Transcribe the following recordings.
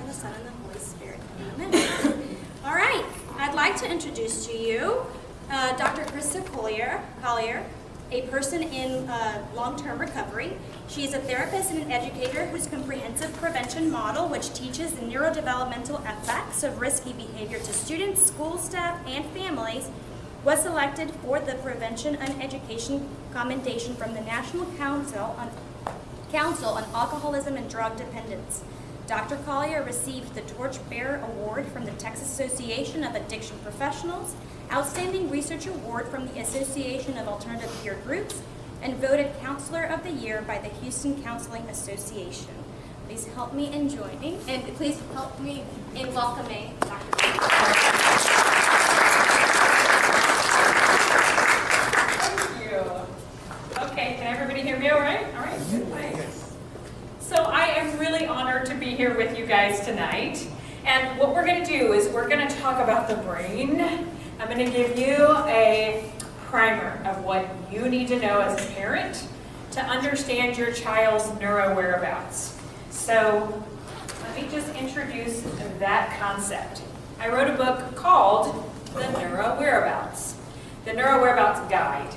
the Son, and the Holy Spirit. Amen. All right, I'd like to introduce to you Dr. Krista Collier, a person in long-term recovery. She is a therapist and an educator whose comprehensive prevention model, which teaches the neurodevelopmental effects of risky behavior to students, school staff, and families, was selected for the Prevention and Education Commendation from the National Council on Alcoholism and Drug Dependence. Dr. Collier received the Torchbearer Award from the Texas Association of Addiction Professionals, Outstanding Research Award from the Association of Alternative Peer Groups, and voted Counselor of the Year by the Houston Counseling Association. Please help me in joining, and please help me in welcoming Dr. Collier. Okay, can everybody hear me all right? All right, good. So I am really honored to be here with you guys tonight. And what we're going to do is we're going to talk about the brain. I'm going to give you a primer of what you need to know as a parent to understand your child's neuro whereabouts. So let me just introduce that concept. I wrote a book called The Neuro Whereabouts, The Neuro Whereabouts Guide.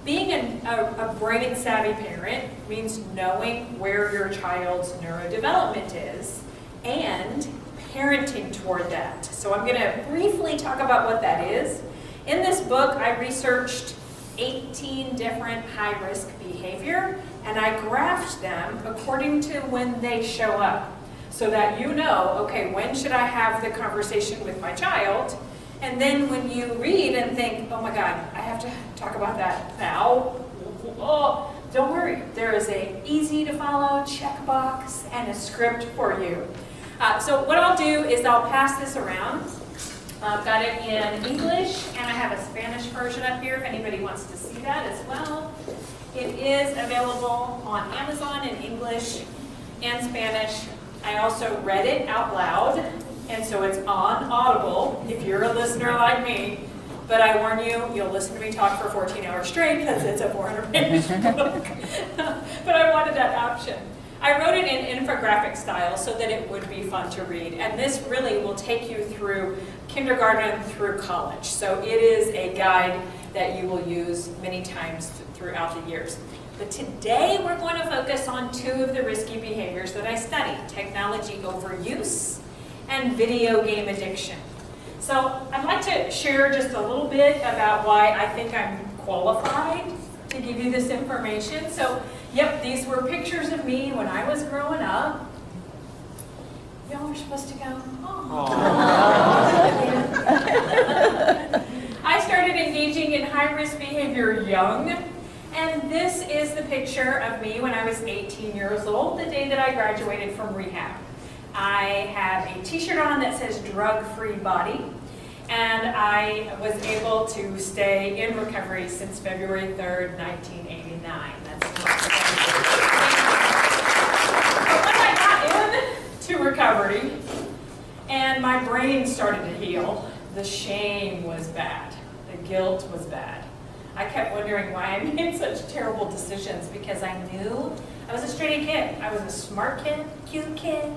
Being a brain-savvy parent means knowing where your child's neurodevelopment is and parenting toward that. So I'm going to briefly talk about what that is. In this book, I researched 18 different high-risk behavior, and I graphed them according to when they show up, so that you know, okay, when should I have the conversation with my child? And then when you read and think, oh my God, I have to talk about that now, oh, don't worry. There is a easy to follow checkbox and a script for you. So what I'll do is I'll pass this around. I've got it in English, and I have a Spanish version up here if anybody wants to see that as well. It is available on Amazon in English and Spanish. I also read it out loud. And so it's on Audible if you're a listener like me. But I warn you, you'll listen to me talk for 14 hours straight because it's a 400-page book. But I wanted that option. I wrote it in infographic style so that it would be fun to read. And this really will take you through kindergarten through college. So it is a guide that you will use many times throughout the years. But today we're going to focus on two of the risky behaviors that I study: technology overuse and video game addiction. So I'd like to share just a little bit about why I think I'm qualified to give you this information. So, yep, these were pictures of me when I was growing up. Y'all were supposed to go, oh. I started engaging in high-risk behavior young, and this is the picture of me when I was 18 years old, the day that I graduated from rehab. I have a t-shirt on that says drug-free body, and I was able to stay in recovery since February 3rd, 1989. That's but when I got into recovery and my brain started to heal, the shame was bad. The guilt was bad. I kept wondering why I made such terrible decisions because I knew I was a straight A kid. I was a smart kid, cute kid.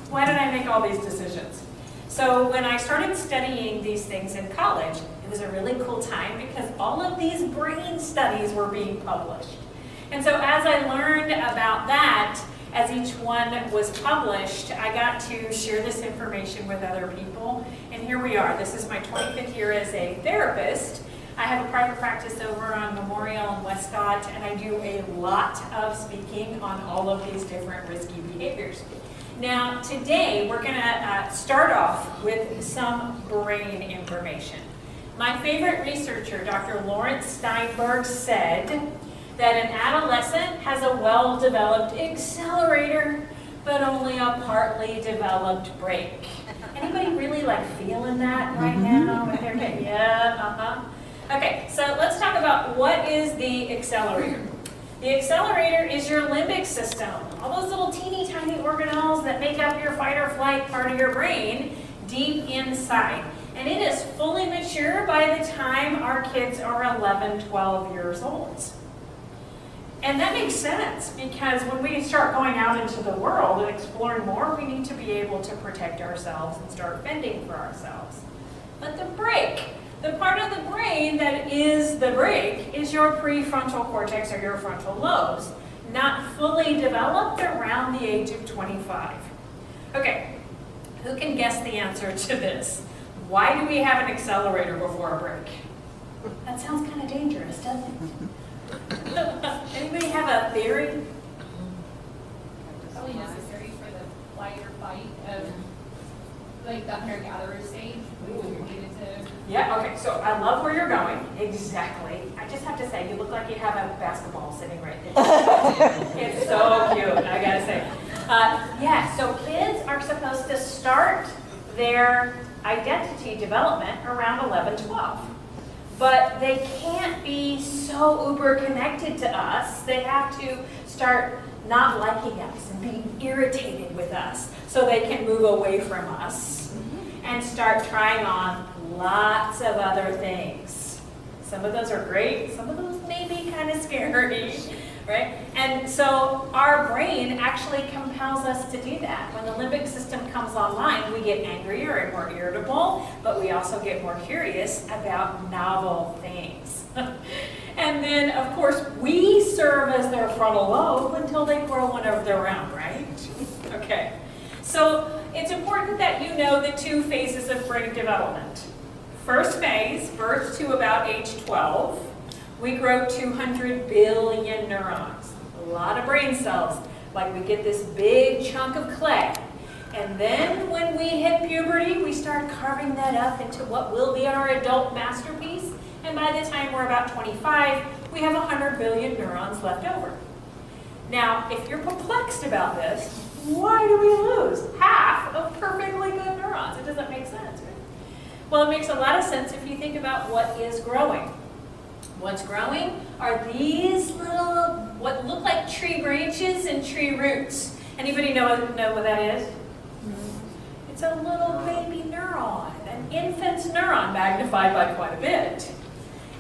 Why did I make all these decisions? So when I started studying these things in college, it was a really cool time because all of these brain studies were being published. And so as I learned about that, as each one was published, I got to share this information with other people. And here we are. This is my 25th year as a therapist. I have a private practice over on Memorial in Westcott, and I do a lot of speaking on all of these different risky behaviors. Now, today we're going to start off with some brain information. My favorite researcher, Dr. Lawrence Steinberg, said that an adolescent has a well-developed accelerator, but only a partly developed brake. Anybody really like feeling that right now? Okay, yeah, Okay, so let's talk about what is the accelerator. The accelerator is your limbic system, all those little teeny tiny organelles that make up your fight or flight part of your brain deep inside. And it is fully mature by the time our kids are 11, 12 years old. And that makes sense because when we start going out into the world and exploring more, we need to be able to protect ourselves and start fending for ourselves. But the brake, the part of the brain that is the brake is your prefrontal cortex or your frontal lobes, not fully developed around the age of 25. Okay, who can guess the answer to this? Why do we have an accelerator before a brake? That sounds kind of dangerous, doesn't it? Anybody have a theory? Probably necessary for the flight or fight of like the hunter-gatherer stage. You're needed to. Yeah, okay, so I love where you're going. Exactly. I just have to say, you look like you have a basketball sitting right there. It's so cute, I gotta say. Yeah, so kids are supposed to start their identity development around 11, 12. But they can't be so uber connected to us. They have to start not liking us and being irritated with us so they can move away from us and start trying on lots of other things. Some of those are great, some of those may be kind of scary, right? And so our brain actually compels us to do that. When the limbic system comes online, we get angrier and more irritable, but we also get more curious about novel things. And then, of course, we serve as their frontal lobe until they grow one of their own, right? Okay. So it's important that you know the two phases of brain development. First phase, birth to about age 12, we grow 200 billion neurons, a lot of brain cells, like we get this big chunk of clay. And then when we hit puberty, we start carving that up into what will be our adult masterpiece. And by the time we're about 25, we have 100 billion neurons left over. Now, if you're perplexed about this, why do we lose half of perfectly good neurons? It doesn't make sense, right? Well, it makes a lot of sense if you think about what is growing. What's growing are these little, what look like tree branches and tree roots. Anybody know what that is? It's a little baby neuron, an infant's neuron magnified by quite a bit.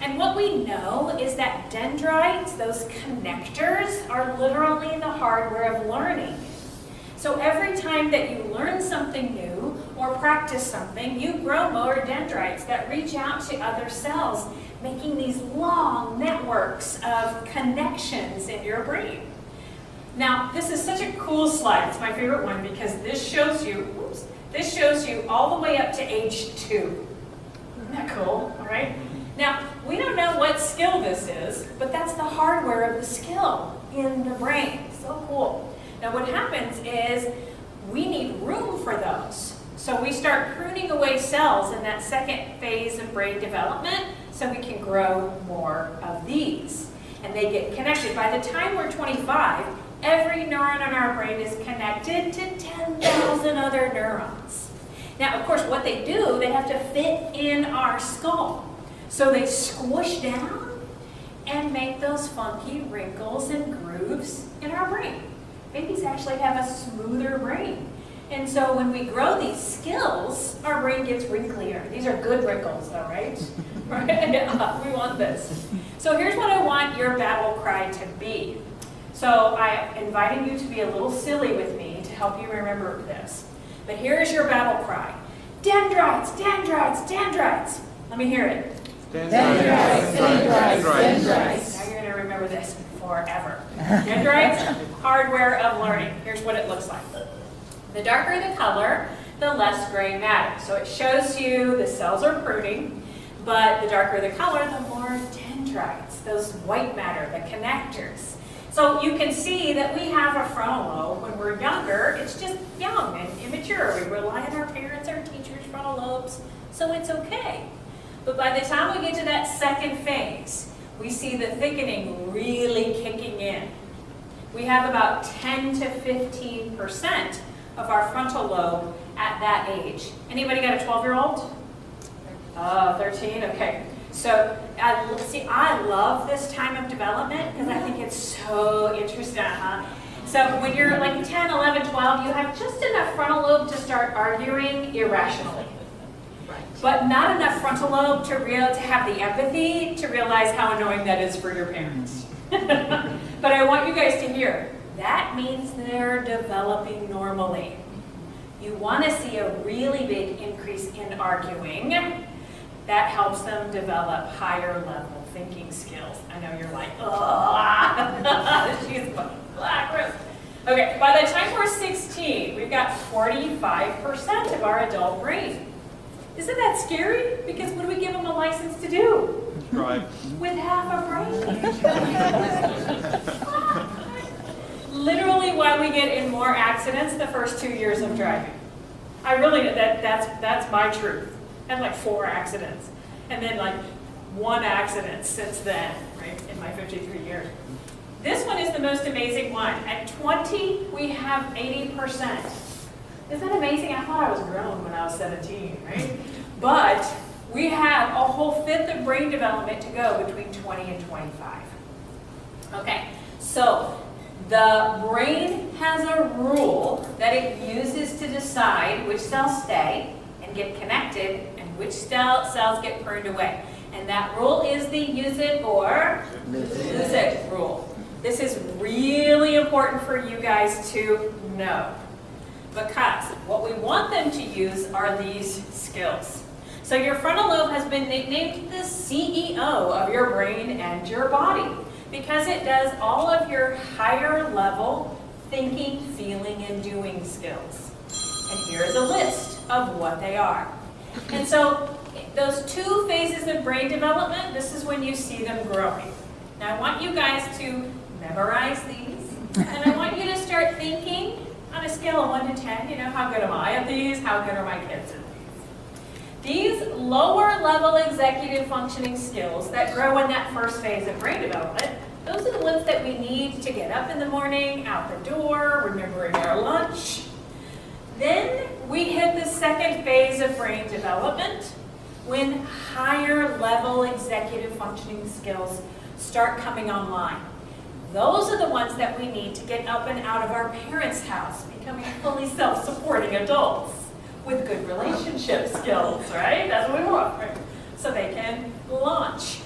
And what we know is that dendrites, those connectors, are literally the hardware of learning. So every time that you learn something new or practice something, you grow more dendrites that reach out to other cells, making these long networks of connections in your brain. Now, this is such a cool slide. It's my favorite one because this shows you all the way up to age 2. Isn't that cool? All right. Now, we don't know what skill this is, but that's the hardware of the skill in the brain. So cool. Now, what happens is we need room for those. So we start pruning away cells in that second phase of brain development so we can grow more of these. And they get connected. By the time we're 25, every neuron in our brain is connected to 10,000 other neurons. Now, of course, what they do, they have to fit in our skull. So they squish down and make those funky wrinkles and grooves in our brain. Babies actually have a smoother brain. And so when we grow these skills, our brain gets wrinklier. These are good wrinkles though, right? We want this. So here's what I want your battle cry to be. So I'm inviting you to be a little silly with me to help you remember this. But here is your battle cry. Dendrites, dendrites, dendrites. Let me hear it. Dendrites, dendrites, dendrites. Now you're going to remember this forever. Dendrites, hardware of learning. Here's what it looks like. The darker the color, the less gray matter. So it shows you the cells are pruning, but the darker the color, the more dendrites, those white matter, the connectors. So you can see that we have a frontal lobe when we're younger. It's just young and immature. We rely on our parents, our teachers, frontal lobes, so it's okay. But by the time we get to that second phase, we see the thickening really kicking in. We have about 10 to 15% of our frontal lobe at that age. Anybody got a 12-year-old? 13, okay. So I love this time of development because I think it's so interesting. So when you're like 10, 11, 12, you have just enough frontal lobe to start arguing irrationally. but not enough frontal lobe to have the empathy to realize how annoying that is for your parents. But I want you guys to hear, that means they're developing normally. You want to see a really big increase in arguing. That helps them develop higher level thinking skills. I know you're like, oh, she's black. Okay, by the time we're 16, we've got 45% of our adult brain. Isn't that scary? Because what do we give them a license to do? Right. With half a brain. Literally why we get in more accidents the first 2 years of driving. I really, that's my truth. I had like 4 accidents. And then like 1 accident since then, right, in my 53 years. This one is the most amazing one. At 20, we have 80%. Isn't that amazing? I thought I was grown when I was 17, right? But we have a whole 1/5 of brain development to go between 20 and 25. Okay, so the brain has a rule that it uses to decide which cells stay and get connected and which cells get pruned away. And that rule is the use it or lose it rule. This is really important for you guys to know, because what we want them to use are these skills. So your frontal lobe has been nicknamed the CEO of your brain and your body because it does all of your higher level thinking, feeling, and doing skills. And here's a list of what they are. And so those 2 phases of brain development, this is when you see them growing. Now I want you guys to memorize these, and I want you to start thinking on a scale of 1 to 10, you know, how good am I at these? How good are my kids at these? These lower level executive functioning skills that grow in that first phase of brain development, those are the ones that we need to get up in the morning, out the door, remembering our lunch. Then we hit the second phase of brain development when higher level executive functioning skills start coming online. Those are the ones that we need to get up and out of our parents' house, becoming fully self-supporting adults with good relationship skills, right? That's what we want, right? So they can launch.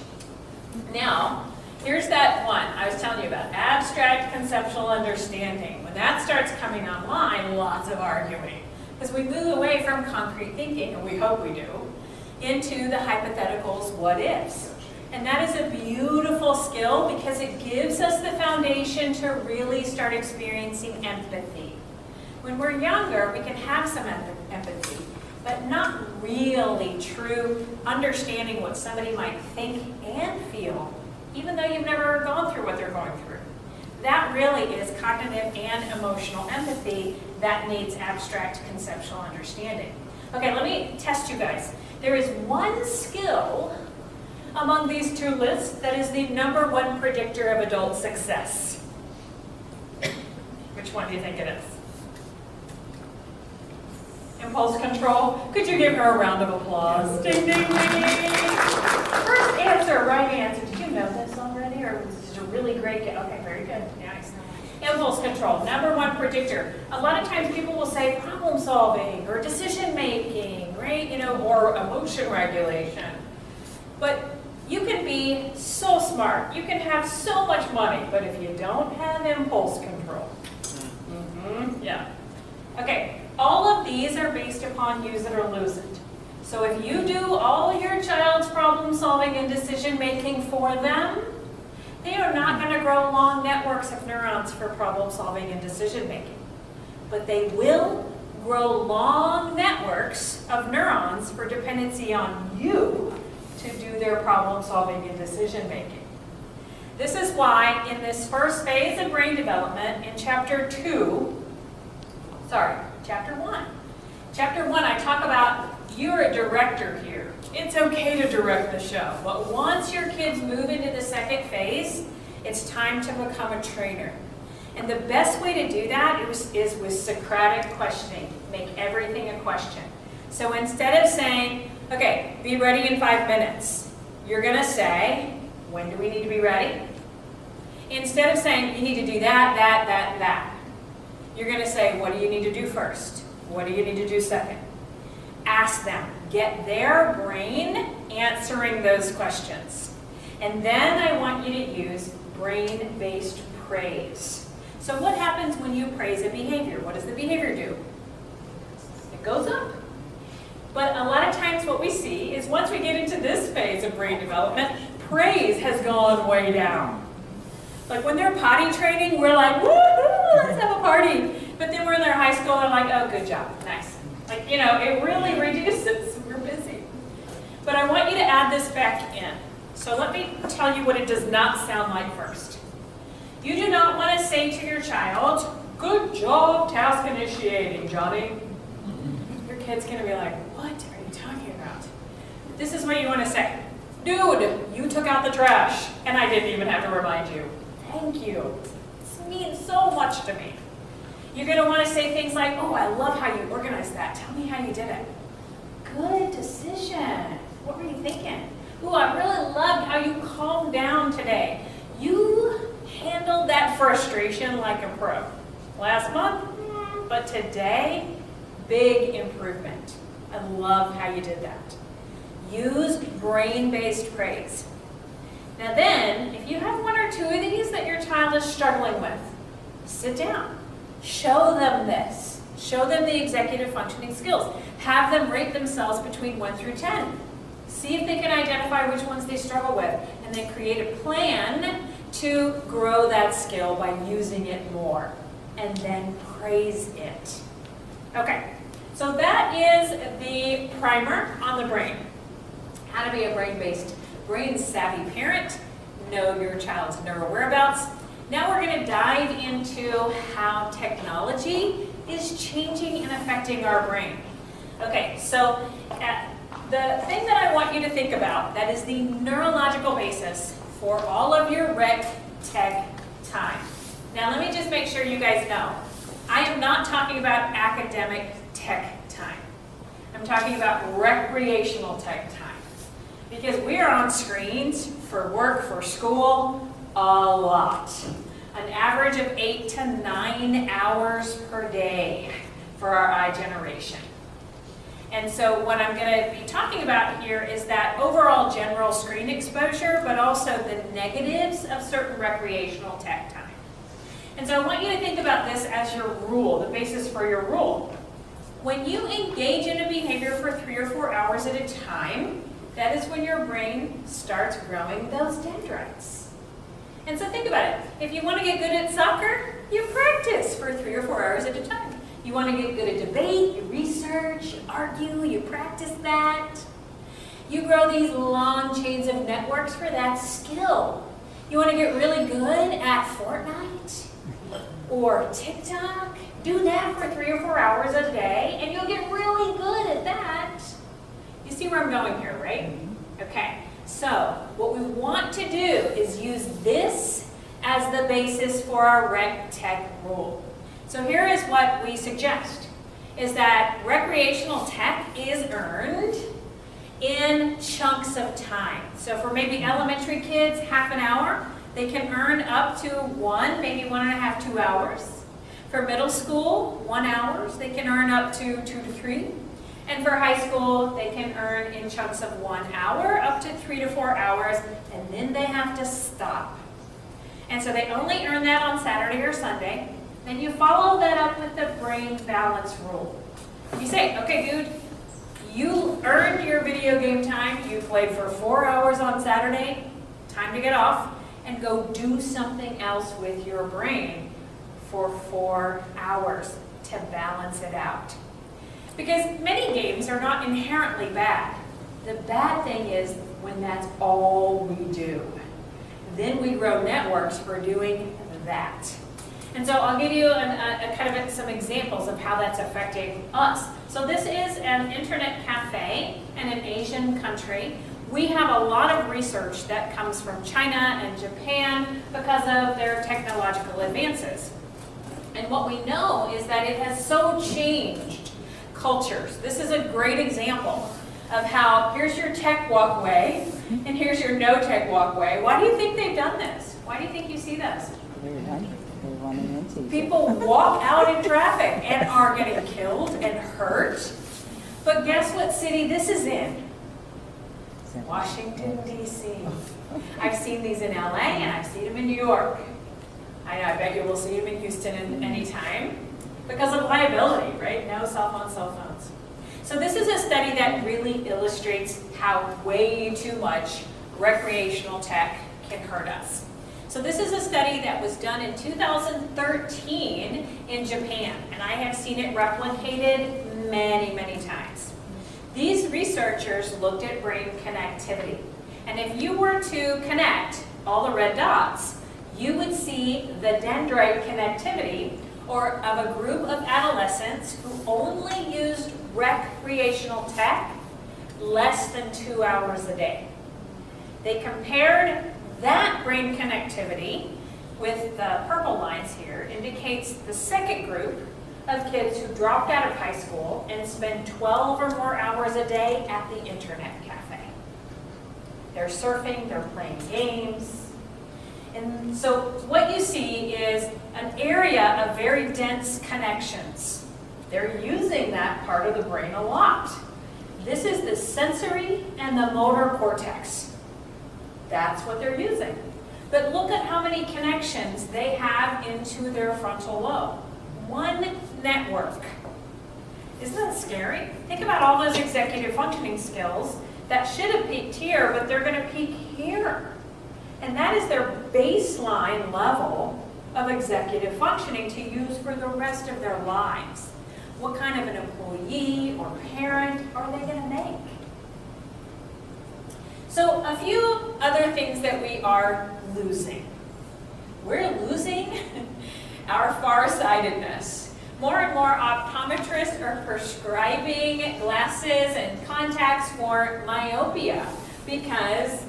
Now, here's that one I was telling you about, abstract conceptual understanding. When that starts coming online, lots of arguing. Because we move away from concrete thinking, and we hope we do, into the hypotheticals, what ifs. And that is a beautiful skill because it gives us the foundation to really start experiencing empathy. When we're younger, we can have some empathy, but not really true understanding what somebody might think and feel, even though you've never gone through what they're going through. That really is cognitive and emotional empathy that needs abstract conceptual understanding. Okay, let me test you guys. There is one skill among these 2 lists that is the #1 predictor of adult success. Which one do you think it is? Impulse control. Could you give her a round of applause? Ding, ding, ding. First answer, right answer. Did you know this already, or was this a really great get? Okay, very good. Nice. Impulse control, #1 predictor. A lot of times people will say problem solving or decision making, right? You know, or emotion regulation. But you can be so smart. You can have so much money, but if you don't have impulse control, yeah. Okay, all of these are based upon use it or lose it. So if you do all your child's problem solving and decision making for them, they are not going to grow long networks of neurons for problem solving and decision making. But they will grow long networks of neurons for dependency on you to do their problem solving and decision making. This is why in this first phase of brain development in chapter 1. Chapter 1, I talk about you're a director here. It's okay to direct the show, but once your kids move into the second phase, it's time to become a trainer. And the best way to do that is with Socratic questioning. Make everything a question. So instead of saying, okay, be ready in 5 minutes, you're going to say, when do we need to be ready? Instead of saying, you need to do that, you're going to say, what do you need to do first? What do you need to do second? Ask them. get their brain answering those questions. And then I want you to use brain-based praise. So what happens when you praise a behavior? What does the behavior do? It goes up. But a lot of times what we see is once we get into this phase of brain development, praise has gone way down. Like when they're potty training, we're like, woohoo, let's have a party. But then we're in their high school and like, oh, good job, nice. Like, you know, it really reduces, we're busy. But I want you to add this back in. So let me tell you what it does not sound like first. You do not want to say to your child, good job task initiating, Johnny. Your kid's going to be like, what are you talking about? This is what you want to say. Dude, you took out the trash, and I didn't even have to remind you. Thank you. This means so much to me. You're going to want to say things like, oh, I love how you organized that. Tell me how you did it. Good decision. What were you thinking? Ooh, I really loved how you calmed down today. You handled that frustration like a pro. Last month, but today, big improvement. I love how you did that. Use brain-based praise. Now then, if you have one or two of these that your child is struggling with, sit down. Show them this. Show them the executive functioning skills. Have them rate themselves between 1 through 10. See if they can identify which ones they struggle with, and then create a plan to grow that skill by using it more, and then praise it. Okay, so that is the primer on the brain. How to be a brain-based, brain-savvy parent, know your child's neural whereabouts. Now we're going to dive into how technology is changing and affecting our brain. Okay, so the thing that I want you to think about that is the neurological basis for all of your rec tech time. Now let me just make sure you guys know, I am not talking about academic tech time. I'm talking about recreational tech time. Because we are on screens for work, for school, a lot. An average of 8 to 9 hours per day for our iGeneration. And so what I'm going to be talking about here is that overall general screen exposure, but also the negatives of certain recreational tech time. And so I want you to think about this as your rule, the basis for your rule. When you engage in a behavior for 3 or 4 hours at a time, that is when your brain starts growing those dendrites. And so think about it. If you want to get good at soccer, you practice for 3 or 4 hours at a time. You want to get good at debate, you research, you argue, you practice that. You grow these long chains of networks for that skill. You want to get really good at Fortnite or TikTok? Do that for 3 or 4 hours a day, and you'll get really good at that. You see where I'm going here, right? Okay, so what we want to do is use this as the basis for our rec tech rule. So here is what we suggest, is that recreational tech is earned in chunks of time. So for maybe elementary kids, half an hour, they can earn up to 1, maybe 1.5, 2 hours. For middle school, 1 hour, they can earn up to 2 to 3. And for high school, they can earn in chunks of 1 hour, up to 3 to 4 hours, and then they have to stop. And so they only earn that on Saturday or Sunday. Then you follow that up with the brain balance rule. You say, okay, dude, you earned your video game time. You played for 4 hours on Saturday. Time to get off and go do something else with your brain for 4 hours to balance it out. Because many games are not inherently bad. The bad thing is when that's all we do. Then we grow networks for doing that. And so I'll give you some examples of how that's affecting us. So this is an internet cafe in an Asian country. We have a lot of research that comes from China and Japan because of their technological advances. And what we know is that it has so changed cultures. This is a great example of how here's your tech walkway and here's your no tech walkway. Why do you think they've done this? Why do you think you see this? People walk out in traffic and are getting killed and hurt But guess what city this is in? Washington, D.C. I've seen these in LA and I've seen them in New York. I bet you will see them in Houston anytime because of liability, right? No cell phones. So this is a study that really illustrates how way too much recreational tech can hurt us. So this is a study that was done in 2013 in Japan, and I have seen it replicated many, many times. These researchers looked at brain connectivity. And if you were to connect all the red dots, you would see the dendrite connectivity, or of a group of adolescents who only used recreational tech less than 2 hours a day. They compared that brain connectivity with the purple lines here, indicates the second group of kids who dropped out of high school and spend 12 or more hours a day at the internet cafe. They're surfing, they're playing games. And so what you see is an area of very dense connections. They're using that part of the brain a lot. This is the sensory and the motor cortex. That's what they're using. But look at how many connections they have into their frontal lobe. One network. Isn't that scary? Think about all those executive functioning skills that should have peaked here, but they're going to peak here. And that is their baseline level of executive functioning to use for the rest of their lives. What kind of an employee or parent are they going to make? So a few other things that we are losing. We're losing our farsightedness. More and more optometrists are prescribing glasses and contacts for myopia because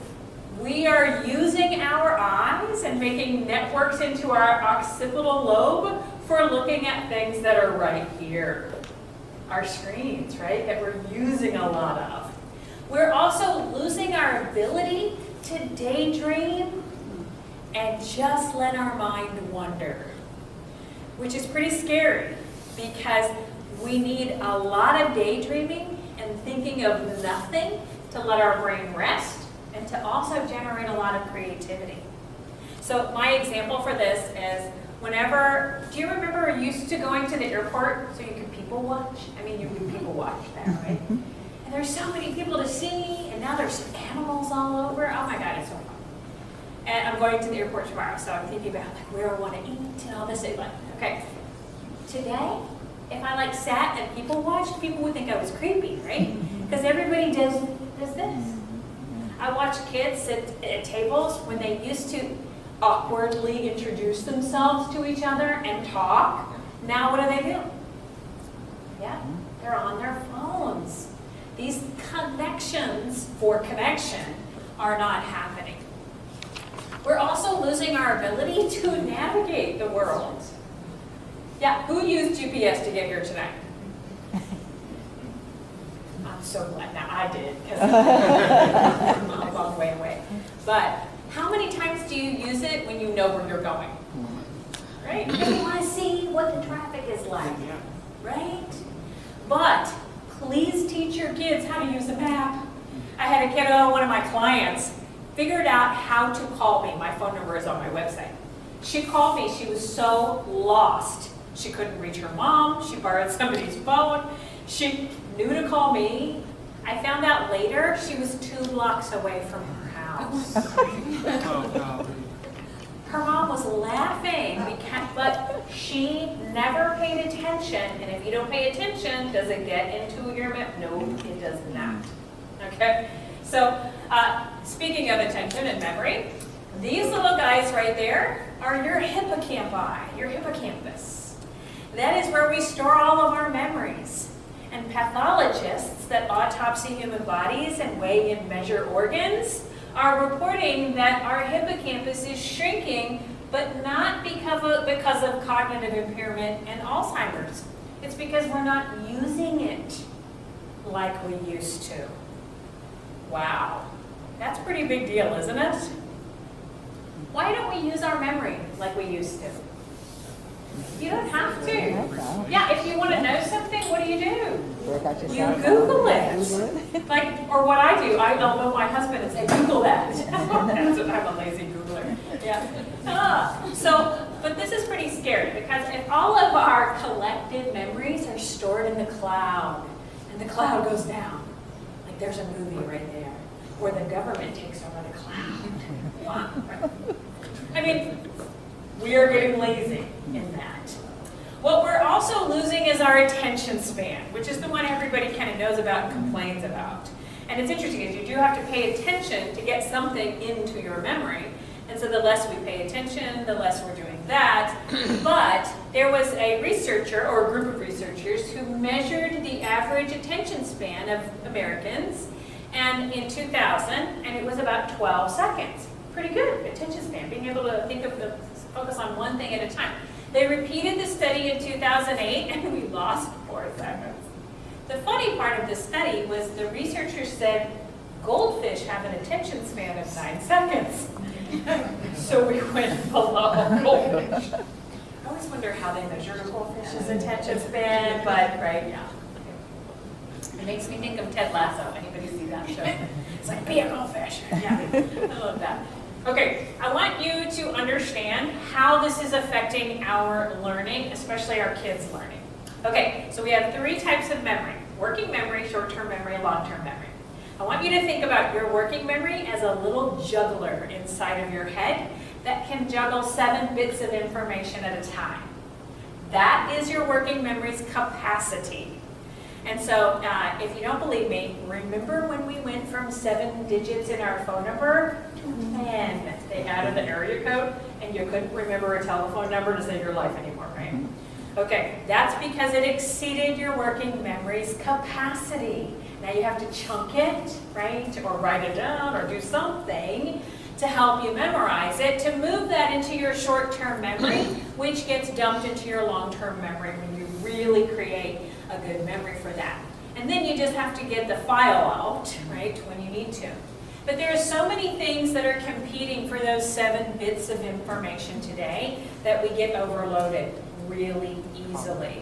we are using our eyes and making networks into our occipital lobe for looking at things that are right here. Our screens, right, that we're using a lot of. We're also losing our ability to daydream and just let our mind wander, which is pretty scary because we need a lot of daydreaming and thinking of nothing to let our brain rest and to also generate a lot of creativity. So my example for this is whenever, do you remember you used to going to the airport so you could people watch? I mean, you could people watch there, right? And there's so many people to see, and now there's animals all over. Oh my God, it's so fun. And I'm going to the airport tomorrow, so I'm thinking about like where I want to eat and all this. Like, okay, today, if I sat and people watched, people would think I was creepy, right? Because everybody does this. I watch kids sit at tables when they used to awkwardly introduce themselves to each other and talk. Now what do? Yeah, they're on their phones. These connections for connection are not happening. We're also losing our ability to navigate the world. Yeah, who used GPS to get here tonight? I'm so glad. Now I did, because I'm a long way away. But how many times do you use it when you know where you're going? Right? Because you want to see what the traffic is like. Right? But please teach your kids how to use a map. I had a kiddo, one of my clients, figured out how to call me. My phone number is on my website. She called me. She was so lost. She couldn't reach her mom. She borrowed somebody's phone. She knew to call me. I found out later she was 2 blocks away from her house. Her mom was laughing, but she never paid attention. And if you don't pay attention, does it get into your memory? No, it does not. Okay? So, speaking of attention and memory, these little guys right there are your hippocampi, your hippocampus. That is where we store all of our memories. And pathologists that autopsy human bodies and weigh and measure organs are reporting that our hippocampus is shrinking, but not because of cognitive impairment and Alzheimer's. It's because we're not using it like we used to. Wow, that's a pretty big deal, isn't it? Why don't we use our memory like we used to? You don't have to. Yeah, if you want to know something, what do? Work out You yourself. Google it. Like, or what I do, I'll know my husband and say, Google that. That's what, I'm a lazy Googler. Yeah. But this is pretty scary because if all of our collective memories are stored in the cloud and the cloud goes down, like there's a movie right there where the government takes over the cloud. Wow. I mean, we are getting lazy in that. What we're also losing is our attention span, which is the one everybody kind of knows about and complains about. And it's interesting is you do have to pay attention to get something into your memory. And so the less we pay attention, the less we're doing that. But there was a researcher or a group of researchers who measured the average attention span of Americans and in 2000, and it was about 12 seconds. Pretty good attention span, being able to focus on one thing at a time. They repeated the study in 2008 and we lost 4 seconds. The funny part of the study was the researchers said goldfish have an attention span of 9 seconds. So we went below goldfish. I always wonder how they measure a goldfish's attention span, but right, yeah. It makes me think of Ted Lasso. Anybody see that show? It's like, be a goldfish. Yeah, I love that. Okay, I want you to understand how this is affecting our learning, especially our kids' learning. Okay, so we have 3 types of memory: working memory, short-term memory, long-term memory. I want you to think about your working memory as a little juggler inside of your head that can juggle 7 bits of information at a time. That is your working memory's capacity. And so if you don't believe me, remember when we went from 7 digits in our phone number to 10? They added the area code and you couldn't remember a telephone number to save your life anymore, right? Okay, that's because it exceeded your working memory's capacity. Now you have to chunk it, right? Or write it down or do something to help you memorize it, to move that into your short-term memory, which gets dumped into your long-term memory when you really create a good memory for that. And then you just have to get the file out, right, when you need to. But there are so many things that are competing for those 7 bits of information today that we get overloaded really easily.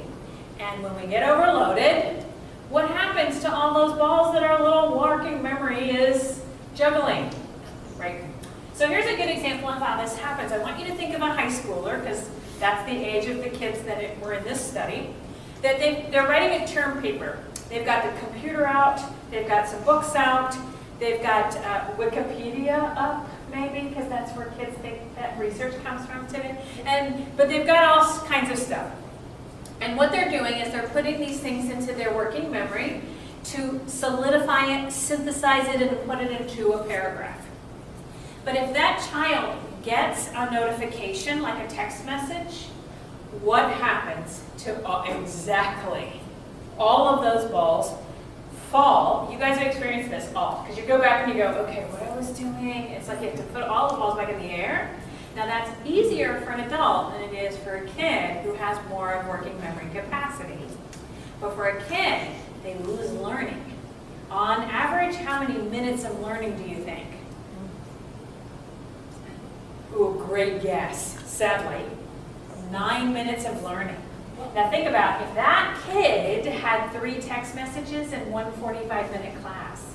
And when we get overloaded, what happens to all those balls that our little working memory is juggling, right? So here's a good example of how this happens. I want you to think of a high schooler, because that's the age of the kids that were in this study, that they're writing a term paper. They've got the computer out, they've got some books out, they've got Wikipedia up, maybe, because that's where kids think that research comes from today. But they've got all kinds of stuff. And what they're doing is they're putting these things into their working memory to solidify it, synthesize it, and put it into a paragraph. But if that child gets a notification, like a text message, what happens to exactly all of those balls fall? You guys have experienced this all, because you go back and you go, okay, what I was doing, it's like you have to put all the balls back in the air. Now that's easier for an adult than it is for a kid who has more of working memory capacity. But for a kid, they lose learning. On average, how many minutes of learning do you think? Ooh, great guess. Sadly, 9 minutes of learning. Now think about if that kid had 3 text messages in one 45-minute class.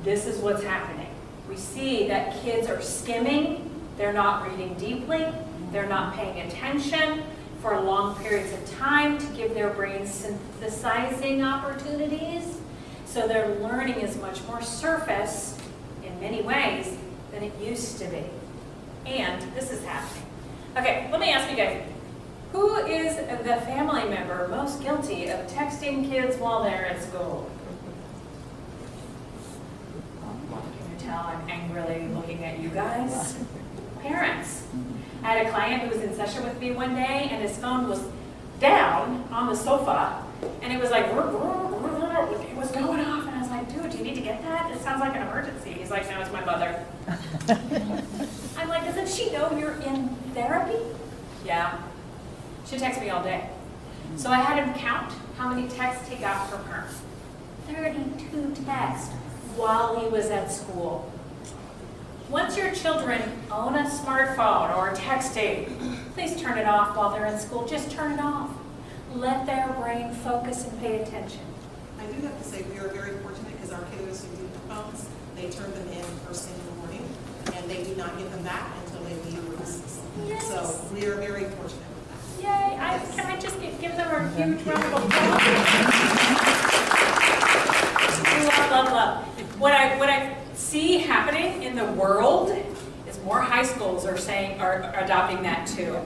This is what's happening. We see that kids are skimming, they're not reading deeply, they're not paying attention for long periods of time to give their brains synthesizing opportunities. So their learning is much more surface in many ways than it used to be. And this is happening. Okay, let me ask you guys, who is the family member most guilty of texting kids while they're at school? Can you tell I'm angrily looking at you guys? Parents. I had a client who was in session with me one day and his phone was down on the sofa and it was like, it was going off and I was like, dude, do you need to get that? It sounds like an emergency. He's like, no, it's my mother. I'm like, doesn't she know you're in therapy? Yeah. She texts me all day. So I had him count how many texts he got from her. 32 texts while he was at school. once your children own a smartphone or texting, please turn it off while they're in school. Just turn it off. Let their brain focus and pay attention. I do have to say we are very fortunate because our kiddos who do the phones, they turn them in first thing in the morning, and they do not get them back until they leave recess. Yes. So we are very fortunate with that. Yay! Can I just give them a huge round of applause? Love. What I see happening in the world is more high schools are adopting that too.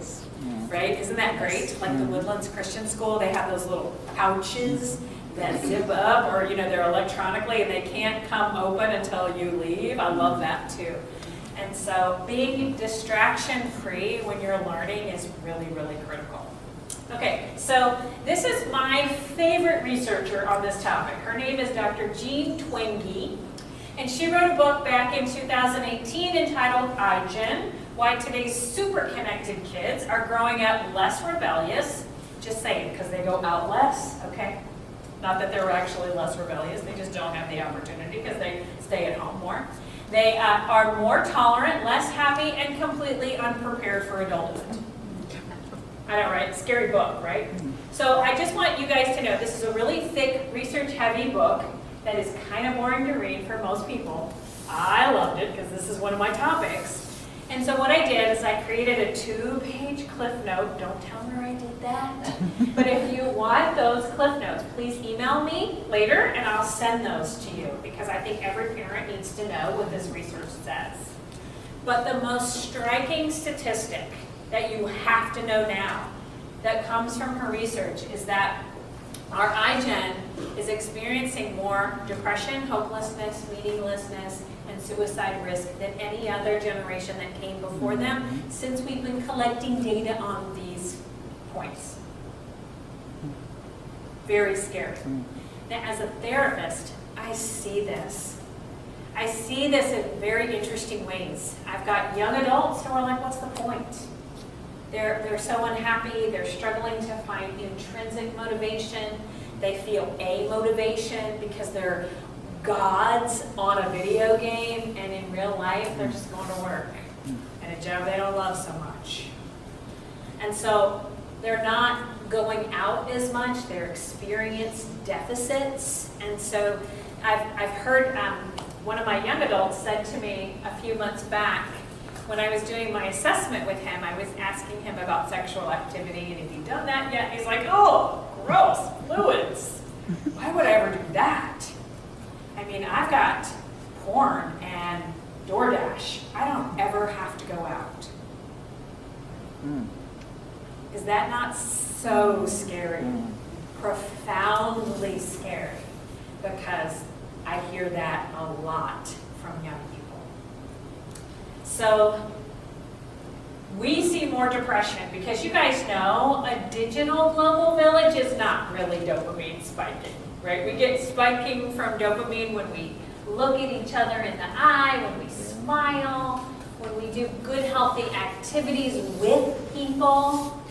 Right? Isn't that great? Like the Woodlands Christian School, they have those little pouches that zip up, or they're electronically, and they can't come open until you leave. I love that too. And so being distraction-free when you're learning is really, really critical. Okay, so this is my favorite researcher on this topic. Her name is Dr. Jean Twenge, and she wrote a book back in 2018 entitled iGen, Why Today's Super Connected Kids Are Growing Up Less Rebellious. Just saying, because they go out less, okay? Not that they're actually less rebellious, they just don't have the opportunity because they stay at home more. They are more tolerant, less happy, and completely unprepared for adulthood. I know, right? Scary book, right? So I just want you guys to know this is a really thick, research-heavy book that is kind of boring to read for most people. I loved it because this is one of my topics. And so what I did is I created a 2-page cliff note. Don't tell her I did that. But if you want those cliff notes, please email me later and I'll send those to you because I think every parent needs to know what this research says. But the most striking statistic that you have to know now that comes from her research is that our iGen is experiencing more depression, hopelessness, meaninglessness, and suicide risk than any other generation that came before them since we've been collecting data on these points. Very scary. Now, as a therapist, I see this. I see this in very interesting ways. I've got young adults who are like, what's the point? They're so unhappy, they're struggling to find intrinsic motivation. They feel amotivation because they're gods on a video game, and in real life, they're just going to work and a job they don't love so much. And so they're not going out as much, they're experiencing deficits. And so I've heard one of my young adults said to me a few months back, when I was doing my assessment with him, I was asking him about sexual activity, and if he'd done that yet, he's like, oh, gross, fluids. Why would I ever do that? I mean, I've got porn and DoorDash. I don't ever have to go out. Is that not so scary? Profoundly scary, because I hear that a lot from young people. So we see more depression because you guys know a digital global village is not really dopamine spiking, right? We get spiking from dopamine when we look at each other in the eye, when we smile, when we do good healthy activities with people.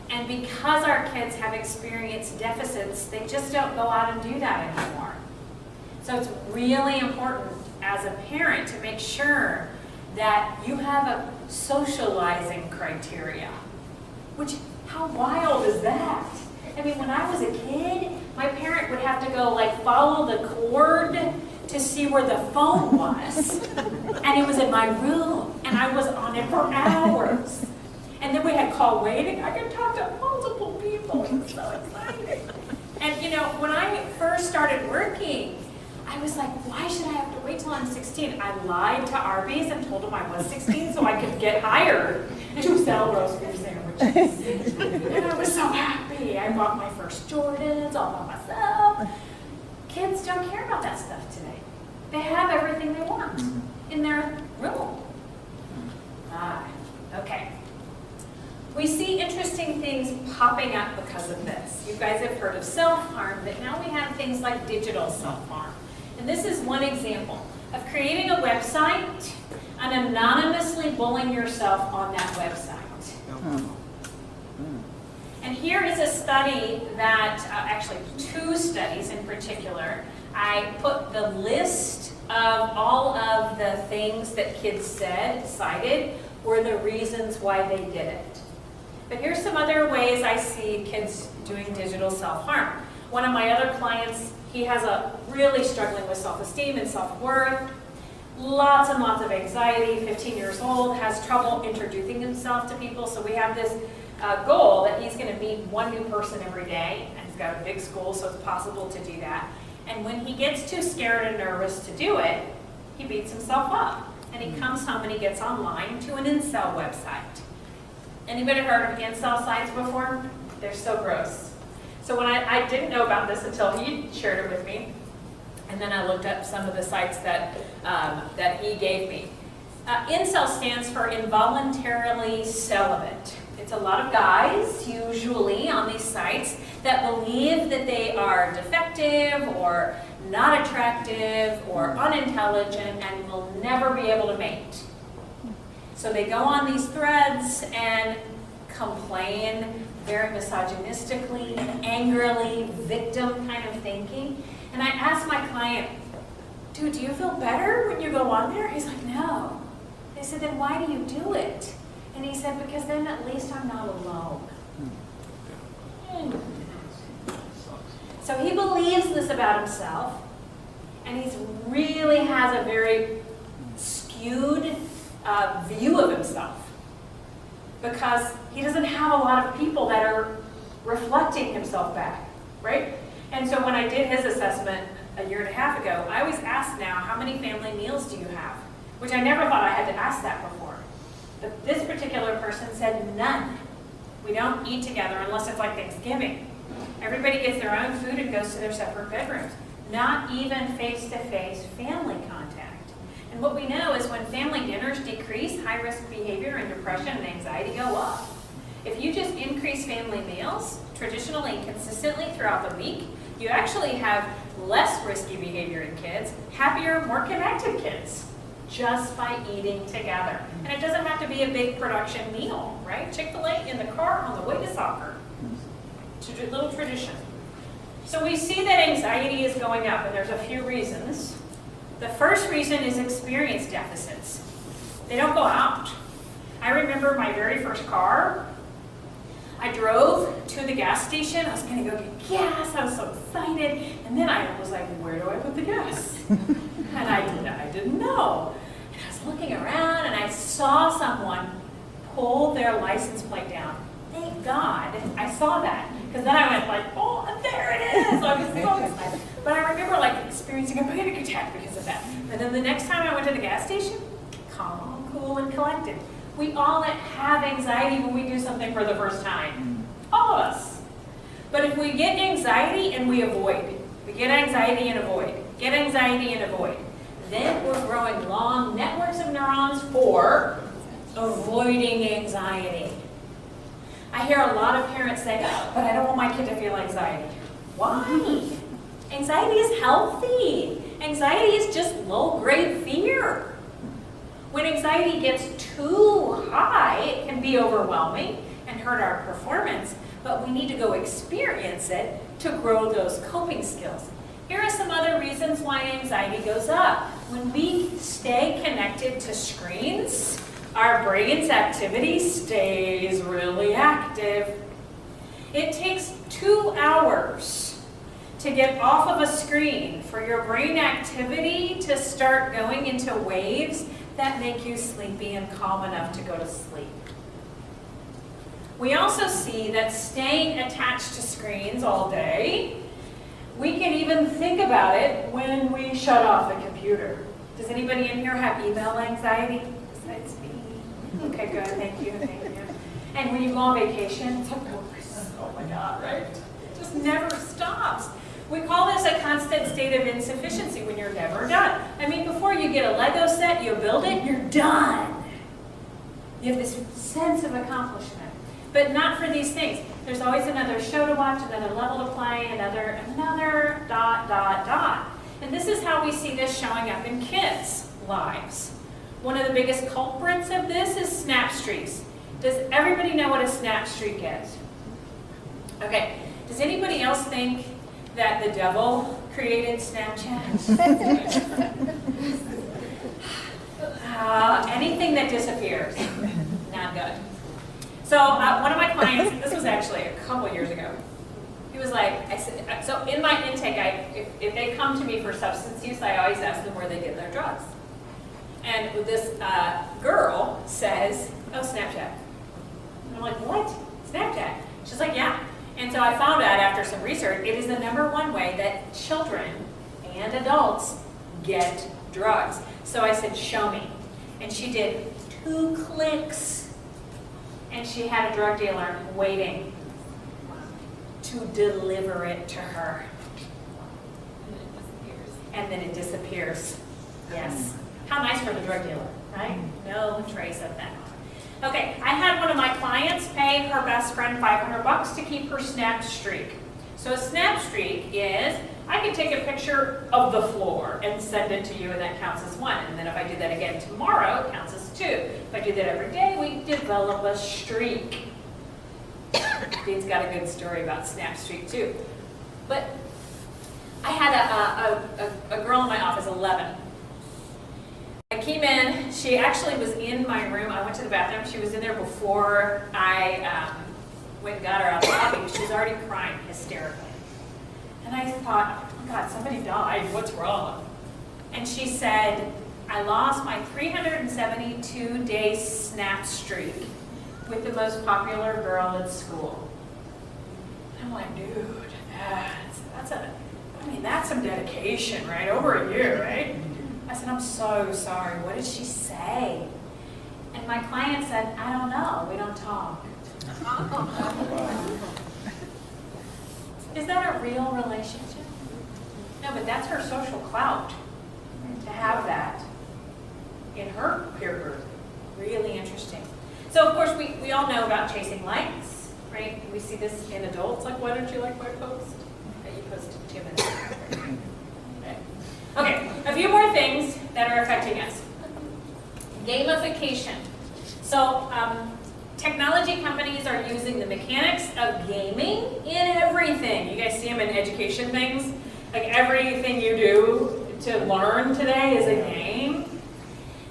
And because our kids have experienced deficits, they just don't go out and do that anymore. So it's really important as a parent to make sure that you have a socializing criteria. Which, how wild is that? I mean, when I was a kid, my parent would have to go like follow the cord to see where the phone was. And it was in my room, and I was on it for hours. And then we had call waiting. I could talk to multiple people. It was so exciting. And when I first started working, I was like, why should I have to wait till I'm 16? I lied to Arby's and told them I was 16 so I could get hired to sell roast beef sandwiches. And I was so happy. I bought my first Jordans all by myself. Kids don't care about that stuff today. They have everything they want in their room. Okay. We see interesting things popping up because of this. You guys have heard of self-harm, but now we have things like digital self-harm. And this is one example of creating a website and anonymously bullying yourself on that website. And here is a study that, actually 2 studies in particular. I put the list of all of the things that kids cited were the reasons why they did it. But here's some other ways I see kids doing digital self-harm. One of my other clients, he has really struggling with self-esteem and self-worth, lots and lots of anxiety, 15 years old, has trouble introducing himself to people. So we have this goal that he's going to meet one new person every day, and he's got a big school, so it's possible to do that. And when he gets too scared and nervous to do it, he beats himself up. And he comes home and he gets online to an incel website. Anybody heard of incel sites before? They're so gross. So when I didn't know about this until he shared it with me, and then I looked up some of the sites that he gave me. Incel stands for involuntarily celibate. It's a lot of guys, usually, on these sites that believe that they are defective or not attractive or unintelligent and will never be able to mate. So they go on these threads and complain very misogynistically, angrily, victim kind of thinking. And I asked my client, dude, do you feel better when you go on there? He's like, no. I said, then why do you do it? And he said, because then at least I'm not alone. So he believes this about himself, and he really has a very skewed view of himself, because he doesn't have a lot of people that are reflecting himself back, right? And so when I did his assessment a year and a half ago, I always ask now, how many family meals do you have? Which I never thought I had to ask that before. But this particular person said none. We don't eat together unless it's like Thanksgiving. Everybody gets their own food and goes to their separate bedrooms. Not even face-to-face family contact. And what we know is when family dinners decrease, high-risk behavior and depression and anxiety go up. If you just increase family meals, traditionally and consistently throughout the week, you actually have less risky behavior in kids, happier, more connected kids, just by eating together. And it doesn't have to be a big production meal, right? Chick-fil-A in the car on the way to soccer. It's a little tradition. So we see that anxiety is going up, and there's a few reasons. The first reason is experience deficits. They don't go out. I remember my very first car. I drove to the gas station. I was going to go get gas. I was so excited. And then I was like, where do I put the gas? And I didn't know. And I was looking around, and I saw someone pull their license plate down. Thank God I saw that. Because then I went like, oh, there it is. So I was so excited. But I remember like experiencing a panic attack because of that. And then the next time I went to the gas station, calm, cool, and collected. We all have anxiety when we do something for the first time. All of us. But if we get anxiety and we avoid, we get anxiety and avoid, get anxiety and avoid, then we're growing long networks of neurons for avoiding anxiety. I hear a lot of parents say, but I don't want my kid to feel anxiety. Why? Anxiety is healthy. Anxiety is just low-grade fear. When anxiety gets too high, it can be overwhelming and hurt our performance, but we need to go experience it to grow those coping skills. Here are some other reasons why anxiety goes up. When we stay connected to screens, our brain's activity stays really active. It takes 2 hours to get off of a screen for your brain activity to start going into waves that make you sleepy and calm enough to go to sleep. We also see that staying attached to screens all day, we can even think about it when we shut off the computer. Does anybody in here have email anxiety besides me? Okay, good, thank you. And when you go on vacation, it's like, oh my God, right? It just never stops. We call this a constant state of insufficiency when you're never done. I mean, before you get a Lego set, you build it, you're done. You have this sense of accomplishment. But not for these things. There's always another show to watch, another level to play, another dot. And this is how we see this showing up in kids' lives. One of the biggest culprits of this is snap streaks. Does everybody know what a snap streak is? Okay, does anybody else think that the devil created Snapchat? Anything that disappears, not good. So one of my clients, this was actually a couple years ago, he was like, I said, so in my intake, if they come to me for substance use, I always ask them where they get their drugs. And this girl says, oh, Snapchat. And I'm like, what? Snapchat? She's like, yeah. And so I found out after some research, it is the #1 way that children and adults get drugs. So I said, show me. And she did 2 clicks. And she had a drug dealer waiting to deliver it to her. And then it disappears. Yes. How nice for the drug dealer, right? No trace of that. Okay, I had one of my clients pay her best friend $500 to keep her snap streak. So a snap streak is, I can take a picture of the floor and send it to you, and that counts as 1. And then if I do that again tomorrow, it counts as 2. If I do that every day, we develop a streak. Dean's got a good story about snap streak too. But I had a girl in my office, 11. I came in, she actually was in my room. I went to the bathroom. She was in there before I went and got her out of the lobby. She was already crying hysterically. And I thought, oh God, somebody died. What's wrong? And she said, I lost my 372-day snap streak with the most popular girl at school. And I'm like, dude, that's some dedication, right? Over a year, right? I said, I'm so sorry. What did she say? And my client said, I don't know. We don't talk. Is that a real relationship? No, but that's her social clout to have that in her peer group. Really interesting. So, of course, we all know about chasing likes, right? We see this in adults. Like, why don't you like my post? Okay, you posted 2 minutes ago. Okay, a few more things that are affecting us. Gamification. So, technology companies are using the mechanics of gaming in everything. You guys see them in education things? Like everything you do to learn today is a game.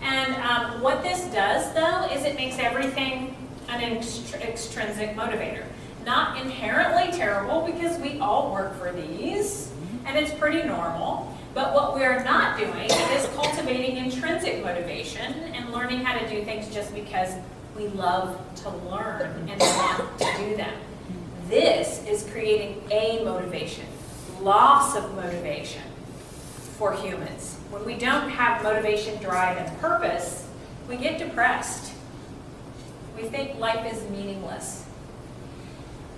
And what this does, though, is it makes everything an extrinsic motivator. Not inherently terrible, because we all work for these, and it's pretty normal. But what we're not doing is cultivating intrinsic motivation and learning how to do things just because we love to learn and want to do them. This is creating a motivation, loss of motivation for humans. When we don't have motivation, drive, and purpose, we get depressed. We think life is meaningless.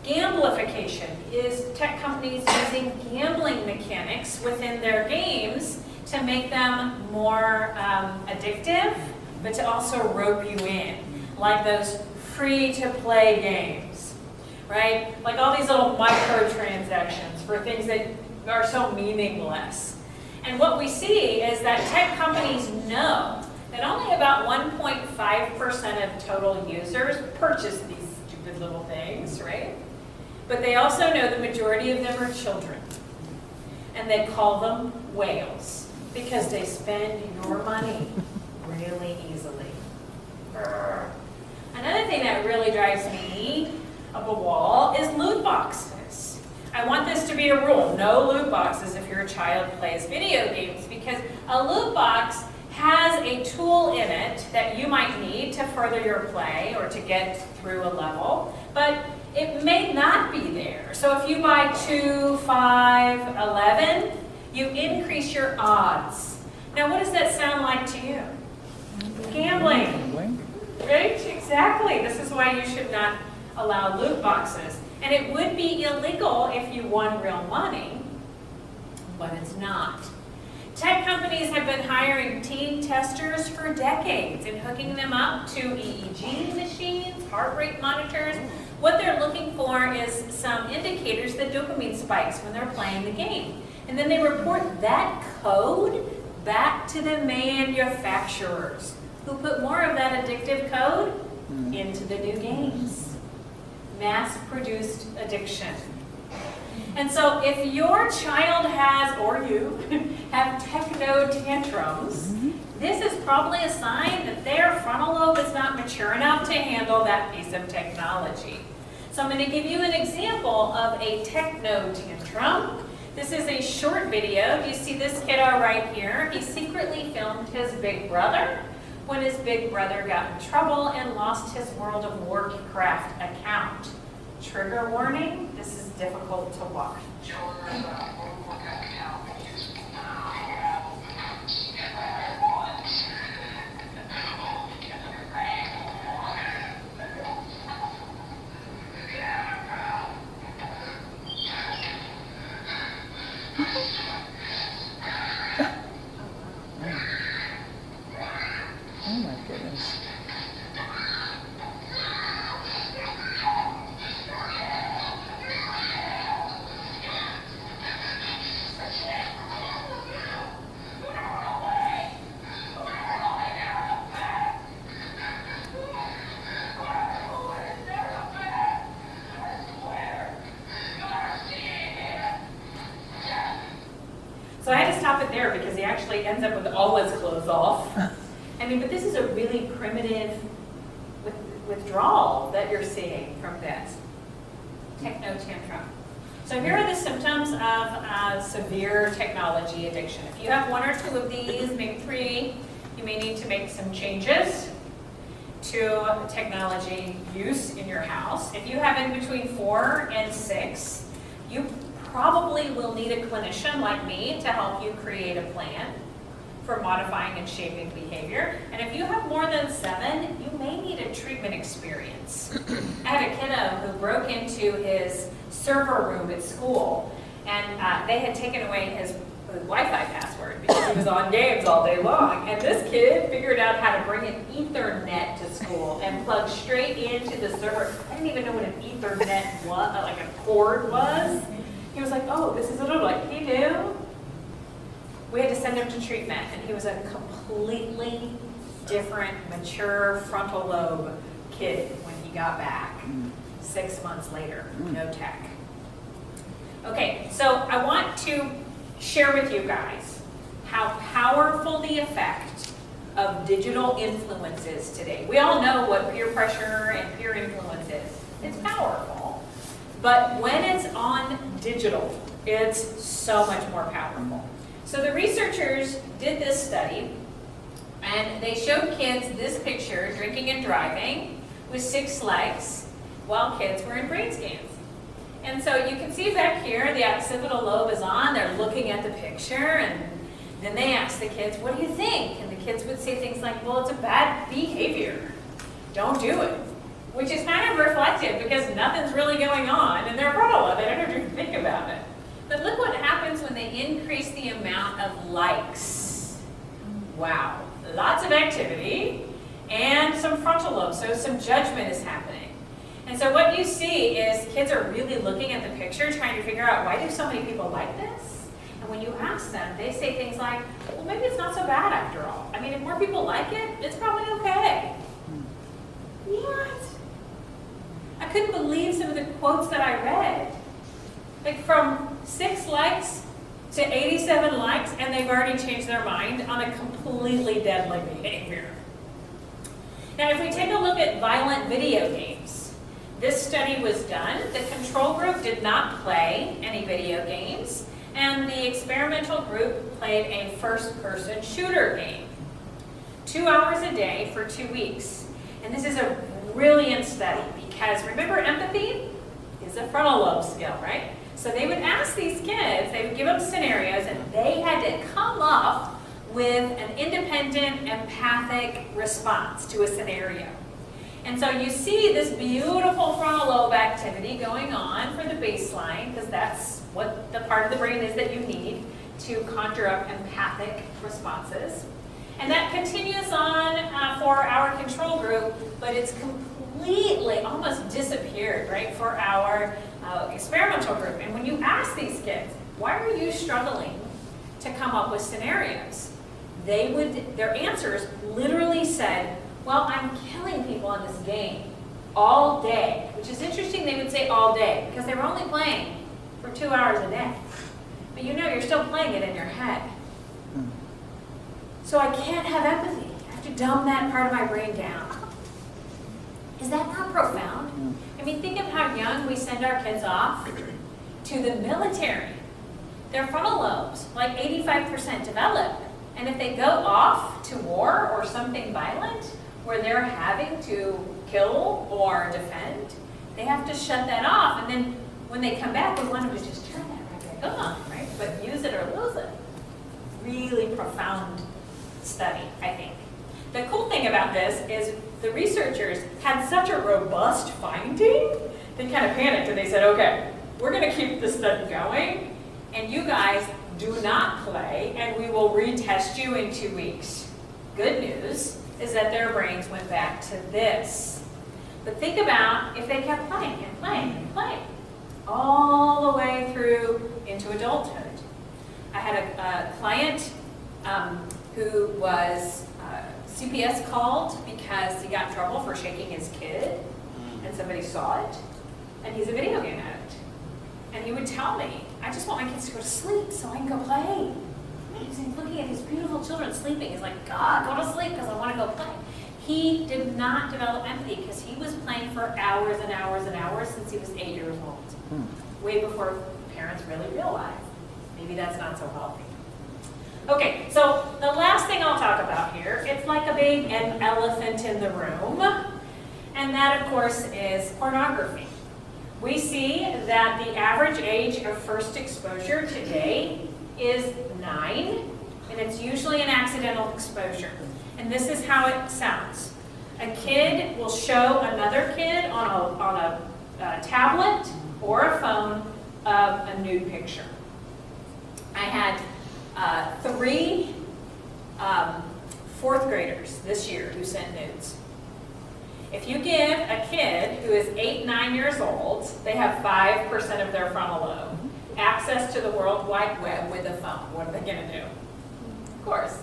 Gamification is tech companies using gambling mechanics within their games to make them more addictive, but to also rope you in, like those free-to-play games, right? Like all these little microtransactions for things that are so meaningless. And what we see is that tech companies know that only about 1.5% of total users purchase these stupid little things, right? But they also know the majority of them are children. And they call them whales because they spend your money really easily. Another thing that really drives me up a wall is loot boxes. I want this to be a rule. No loot boxes if your child plays video games, because a loot box has a tool in it that you might need to further your play or to get through a level, but it may not be there. So if you buy 2, 5, 11, you increase your odds. Now what does that sound like to you? Gambling. Right? Exactly. This is why you should not allow loot boxes. And it would be illegal if you won real money, but it's not. Tech companies have been hiring teen testers for decades and hooking them up to EEG machines, heart rate monitors. What they're looking for is some indicators that dopamine spikes when they're playing the game. And then they report that code back to the manufacturers, who put more of that addictive code into the new games. Mass-produced addiction. And so if your child has, or you, have techno tantrums, this is probably a sign that their frontal lobe is not mature enough to handle that piece of technology. So I'm going to give you an example of a techno tantrum. This is a short video. You see this kiddo right here. He secretly filmed his big brother when his big brother got in trouble and lost his World of Warcraft account. Trigger warning, this is difficult to watch. Oh my goodness. So I had to stop it there because he actually ends up with all his clothes off. I mean, but this is a really primitive withdrawal that you're seeing from this techno tantrum. So here are the symptoms of severe technology addiction. If you have one or two of these, maybe three, you may need to make some changes to technology use in your house. If you have in between 4 and 6, you probably will need a clinician like me to help you create a plan for modifying and shaping behavior. And if you have more than 7, you may need a treatment experience. I had a kiddo who broke into his server room at school, and they had taken away his Wi-Fi password because he was on games all day long. And this kid figured out how to bring an Ethernet to school and plug straight into the server. I didn't even know what an Ethernet was, like a cord was. He was like, oh, this is like he knew. We had to send him to treatment, and he was a completely different, mature frontal lobe kid when he got back 6 months later, no tech. Okay, so I want to share with you guys how powerful the effect of digital influence is today. We all know what peer pressure and peer influence is. It's powerful. But when it's on digital, it's so much more powerful. So the researchers did this study, and they showed kids this picture, drinking and driving, with 6 legs, while kids were in brain scans. And so you can see back here, the occipital lobe is on, they're looking at the picture, and then they asked the kids, what do you think? And the kids would say things like, well, it's a bad behavior. Don't do it. Which is kind of reflective because nothing's really going on in their frontal lobe. They don't even think about it. But look what happens when they increase the amount of likes. Wow, lots of activity and some frontal lobe, so some judgment is happening. And so what you see is kids are really looking at the picture, trying to figure out, why do so many people like this? And when you ask them, they say things like, well, maybe it's not so bad after all. I mean, if more people like it, it's probably okay. What? I couldn't believe some of the quotes that I read. Like from 6 likes to 87 likes, and they've already changed their mind on a completely deadly behavior. Now, if we take a look at violent video games, this study was done. The control group did not play any video games, and the experimental group played a first-person shooter game. 2 hours a day for 2 weeks. And this is a brilliant study because remember, empathy is a frontal lobe skill, right? So they would ask these kids, they would give them scenarios, and they had to come up with an independent, empathic response to a scenario. And so you see this beautiful frontal lobe activity going on for the baseline, because that's what the part of the brain is that you need to conjure up empathic responses. And that continues on for our control group, but it's completely, almost disappeared, right, for our experimental group. And when you ask these kids, why are you struggling to come up with scenarios? Their answers literally said, well, I'm killing people in this game all day, which is interesting they would say all day, because they were only playing for 2 hours a day. But you know you're still playing it in your head. So I can't have empathy. I have to dumb that part of my brain down. Is that not profound? I mean, think of how young we send our kids off to the military. Their frontal lobes, like 85% develop. And if they go off to war or something violent, where they're having to kill or defend, they have to shut that off. And then when they come back, we want them to just turn that right back on, right? But use it or lose it. Really profound study, I think. The cool thing about this is the researchers had such a robust finding, they kind of panicked and they said, okay, we're going to keep the study going, and you guys do not play, and we will retest you in 2 weeks. Good news is that their brains went back to this. But think about if they kept playing and playing and playing all the way through into adulthood. I had a client who was CPS called because he got in trouble for shaking his kid, and somebody saw it, and he's a video game addict. And he would tell me, I just want my kids to go to sleep so I can go play. He's looking at these beautiful children sleeping. He's like, God, go to sleep because I want to go play. He did not develop empathy because he was playing for hours and hours and hours since he was 8 years old. Way before parents really realized maybe that's not so healthy. Okay, so the last thing I'll talk about here, it's like a big elephant in the room, and that of course is pornography. We see that the average age of first exposure today is 9, and it's usually an accidental exposure. And this is how it sounds. A kid will show another kid on a tablet or a phone of a nude picture. I had 3 fourth graders this year who sent nudes. If you give a kid who is 8, 9 years old, they have 5% of their frontal lobe, access to the World Wide Web with a phone. What are they going to do? Of course.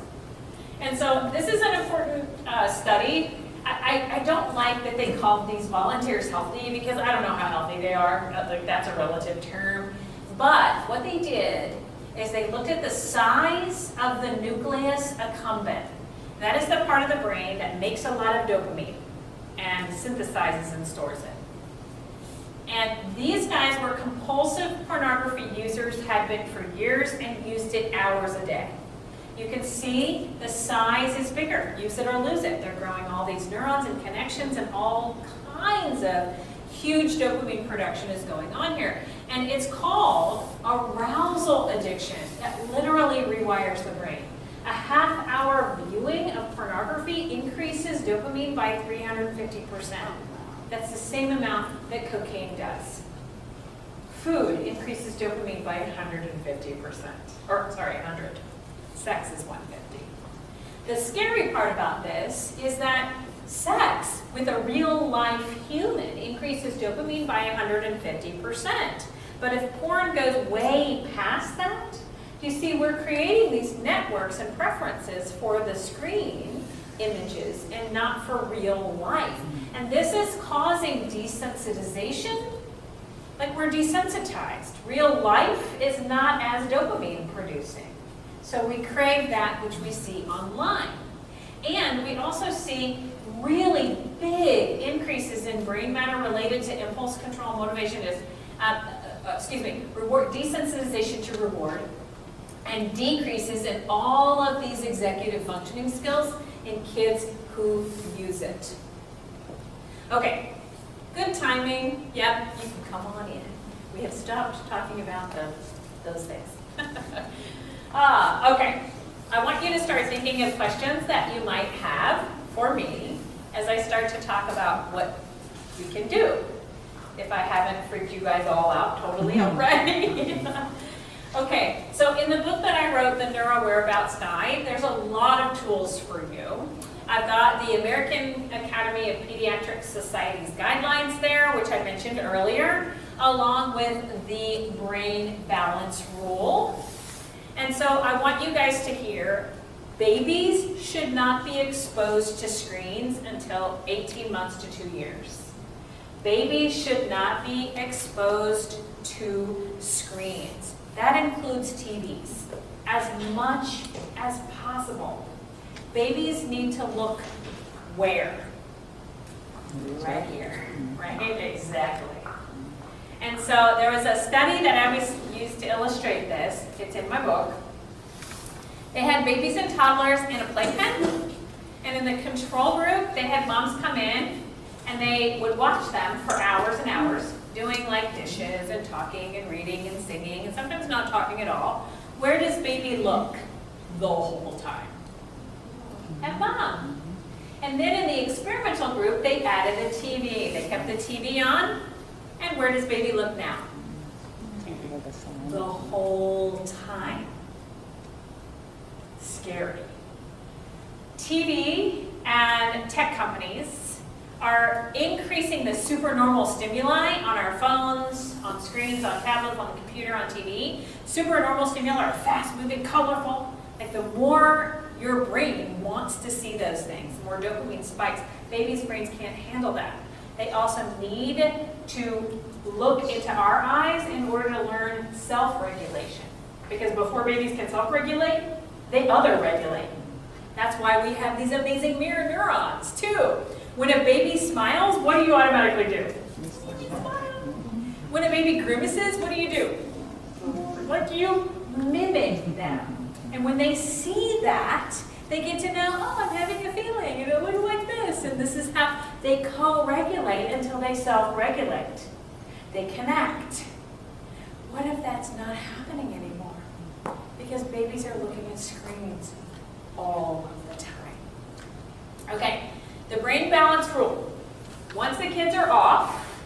And so this is an important study. I don't like that they call these volunteers healthy because I don't know how healthy they are. That's a relative term. But what they did is they looked at the size of the nucleus accumbens. That is the part of the brain that makes a lot of dopamine and synthesizes and stores it. And these guys were compulsive pornography users, had been for years, and used it hours a day. You can see the size is bigger. Use it or lose it. They're growing all these neurons and connections, and all kinds of huge dopamine production is going on here. And it's called arousal addiction. That literally rewires the brain. A half-hour viewing of pornography increases dopamine by 350%. That's the same amount that cocaine does. Food increases dopamine by 150%. Or, sorry, 100. Sex is 150. The scary part about this is that sex with a real-life human increases dopamine by 150%. But if porn goes way past that, you see we're creating these networks and preferences for the screen images and not for real life. And this is causing desensitization. Like we're desensitized. Real life is not as dopamine producing. So we crave that which we see online. And we also see really big increases in brain matter related to impulse control, motivation is, reward, desensitization to reward, and decreases in all of these executive functioning skills in kids who use it. Okay, good timing. Yep, you can come on in. We have stopped talking about those things. Okay, I want you to start thinking of questions that you might have for me as I start to talk about what we can do. If I haven't freaked you guys all out totally already. Okay, so in the book that I wrote, The Neuro Whereabouts Guide, there's a lot of tools for you. I've got the American Academy of Pediatric Society's guidelines there, which I mentioned earlier, along with the brain balance rule. And so I want you guys to hear, babies should not be exposed to screens until 18 months to 2 years. Babies should not be exposed to screens. That includes TVs, as much as possible. Babies need to look where? Right here, right? Exactly. And so there was a study that I was used to illustrate this. It's in my book. They had babies and toddlers in a playpen, and in the control group, they had moms come in, and they would watch them for hours and hours, doing like dishes and talking and reading and singing, and sometimes not talking at all. Where does baby look the whole time? At mom. And then in the experimental group, they added a TV. They kept the TV on, and where does baby look now? The whole time. Scary. TV and tech companies are increasing the supernormal stimuli on our phones, on screens, on tablets, on the computer, on TV. Supernormal stimuli are fast-moving, colorful. Like the more your brain wants to see those things, the more dopamine spikes. Babies' brains can't handle that. They also need to look into our eyes in order to learn self-regulation. Because before babies can self-regulate, they other-regulate. That's why we have these amazing mirror neurons, too. When a baby smiles, what do you automatically do? You smile. When a baby grimaces, what do? Like you mimic them. And when they see that, they get to know, oh, I'm having a feeling, and it looks like this, and this is how they co-regulate until they self-regulate. They connect. What if that's not happening anymore? Because babies are looking at screens all the time. Okay, the brain balance rule. Once the kids are off,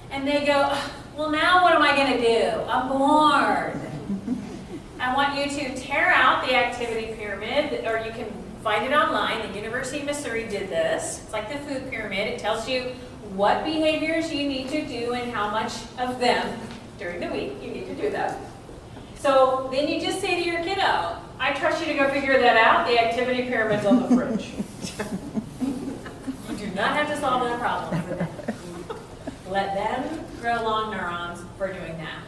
and they go, well, now what am I going to do? I'm bored. I want you to tear out the activity pyramid, or you can find it online. The University of Missouri did this. It's like the food pyramid. It tells you what behaviors you need to do and how much of them during the week you need to do them. So then you just say to your kiddo, I trust you to go figure that out. The activity pyramid's on the fridge. You do not have to solve that problem for them. Let them grow long neurons for doing that.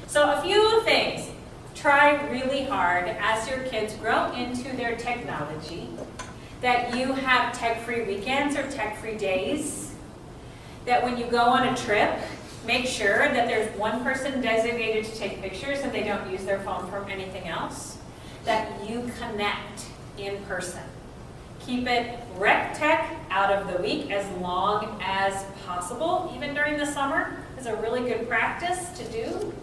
So a few things. Try really hard as your kids grow into their technology that you have tech-free weekends or tech-free days. That when you go on a trip, make sure that there's one person designated to take pictures and they don't use their phone for anything else. That you connect in person. Keep it rec tech out of the week as long as possible, even during the summer, is a really good practice to do.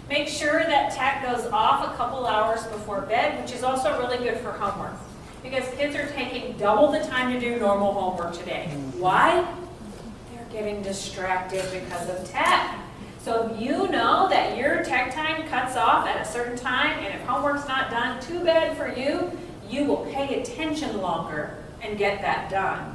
Make sure that tech goes off a couple hours before bed, which is also really good for homework. Because kids are taking double the time to do normal homework today. Why? They're getting distracted because of tech. So if you know that your tech time cuts off at a certain time, and if homework's not done, too bad for you, you will pay attention longer and get that done.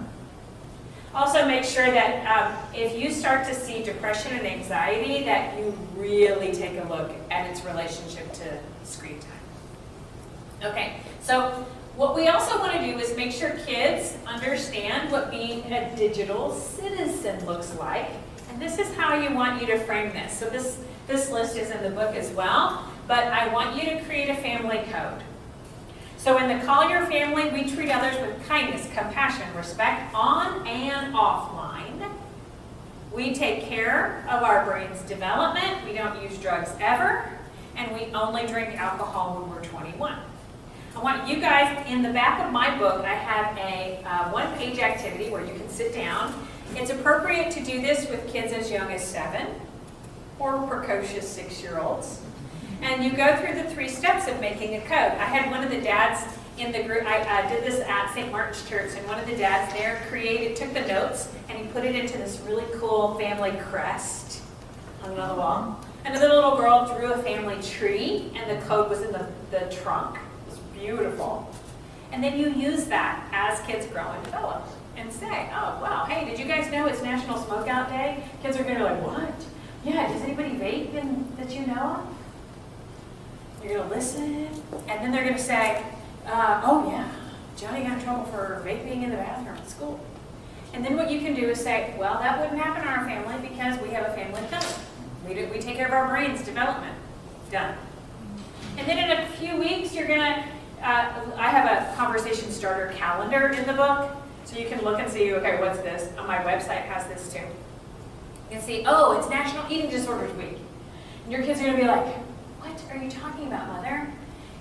Also make sure that if you start to see depression and anxiety, that you really take a look at its relationship to screen time. Okay, so what we also want to do is make sure kids understand what being a digital citizen looks like. And this is how you want you to frame this. So this list is in the book as well, but I want you to create a family code. So in the Collier family, we treat others with kindness, compassion, respect, on and offline. We take care of our brain's development. We don't use drugs ever. And we only drink alcohol when we're 21. I want you guys, in the back of my book, I have a one-page activity where you can sit down. It's appropriate to do this with kids as young as 7 or precocious 6-year-olds. And you go through the 3 steps of making a code. I had one of the dads in the group, I did this at St. Martin's Church, and one of the dads there took the notes, and he put it into this really cool family crest on another wall. Another little girl drew a family tree, and the code was in the trunk. It was beautiful. And then you use that as kids grow and develop, and say, oh, wow, hey, did you guys know it's National Smokeout Day? Kids are going to be like, what? Yeah, does anybody vape that you know of? You're going to listen, and then they're going to say, oh yeah, Johnny got in trouble for vaping in the bathroom at school. And And then what you can do is say, well, that wouldn't happen in our family because we have a family code. We take care of our brain's development. Done. And then in a few weeks, you're gonna, I have a conversation starter calendar in the book. So you can look and see, okay, what's this? My website has this too. You can see, oh, it's National Eating Disorders Week. And your kids are gonna be like, what are you talking about, Mother?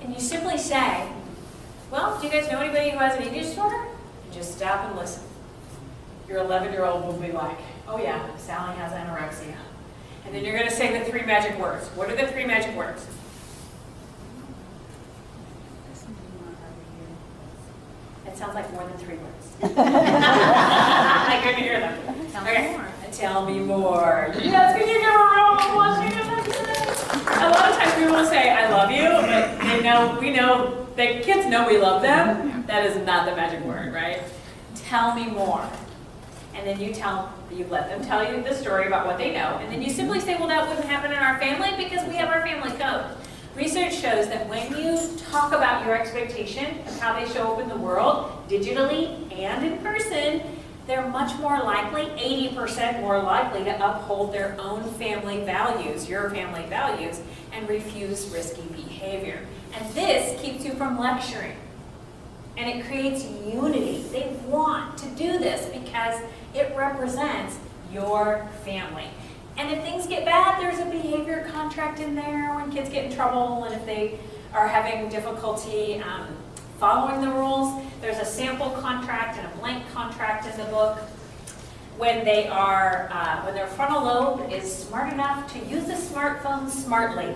And you simply say, well, do you guys know anybody who has an eating disorder? And just stop and listen. Your 11-year-old will be like, oh yeah, Sally has anorexia. And then you're going to say the 3 magic words. What are the 3 magic words? That sounds like more than 3 words. I couldn't hear them. Tell me more. Yes, can you give a round of applause? A lot of times people will say, I love you, but we know, the kids know we love them. That is not the magic word, right? Tell me more. And then you let them tell you the story about what they know, and then you simply say, well, that wouldn't happen in our family because we have our family code. Research shows that when you talk about your expectation of how they show up in the world, digitally and in person, they're much more likely, 80% more likely to uphold their own family values, your family values, and refuse risky behavior. And this keeps you from lecturing. And it creates unity. They want to do this because it represents your family. And if things get bad, there's a behavior contract in there when kids get in trouble, and if they are having difficulty following the rules, there's a sample contract and a blank contract in the book. When they are, when their frontal lobe is smart enough to use the smartphone smartly.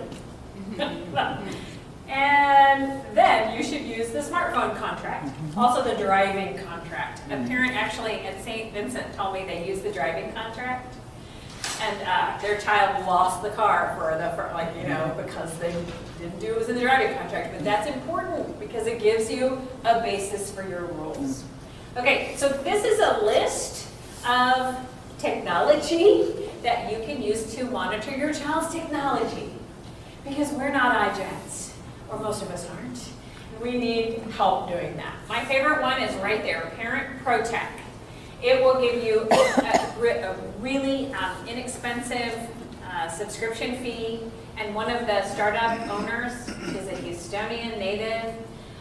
And then you should use the smartphone contract, also the driving contract. A parent actually at St. Vincent told me they used the driving contract, and their child lost the car because they didn't do what was in the driving contract. But that's important because it gives you a basis for your rules. Okay, so this is a list of technology that you can use to monitor your child's technology, because we're not iGens. Or most of us aren't. We need help doing that. My favorite one is right there, Parent ProTech. It will give you a really inexpensive subscription fee, and one of the startup owners is a Houstonian native.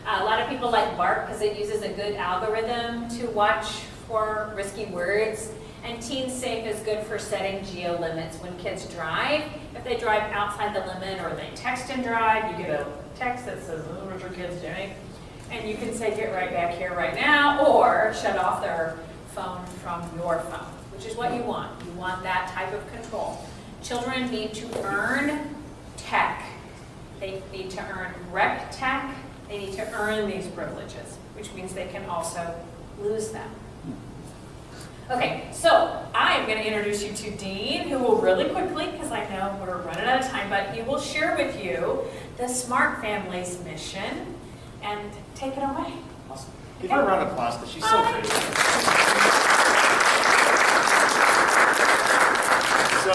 A lot of people like Bark because it uses a good algorithm to watch for risky words. And Teen Safe is good for setting geo limits when kids drive. If they drive outside the limit or they text and drive, you get a text that says, oh, what are your kids doing? And you can say, get right back here right now, or shut off their phone from your phone, which is what you want. You want that type of control. Children need to earn tech. They need to earn rec tech. They need to earn these privileges, which means they can also lose them. Okay, so I am going to introduce you to Dean, who will really quickly, because I know we're running out of time, but he will share with you the Smart Families mission, and take it away. Awesome. Give her a round of applause, because she's so great. So,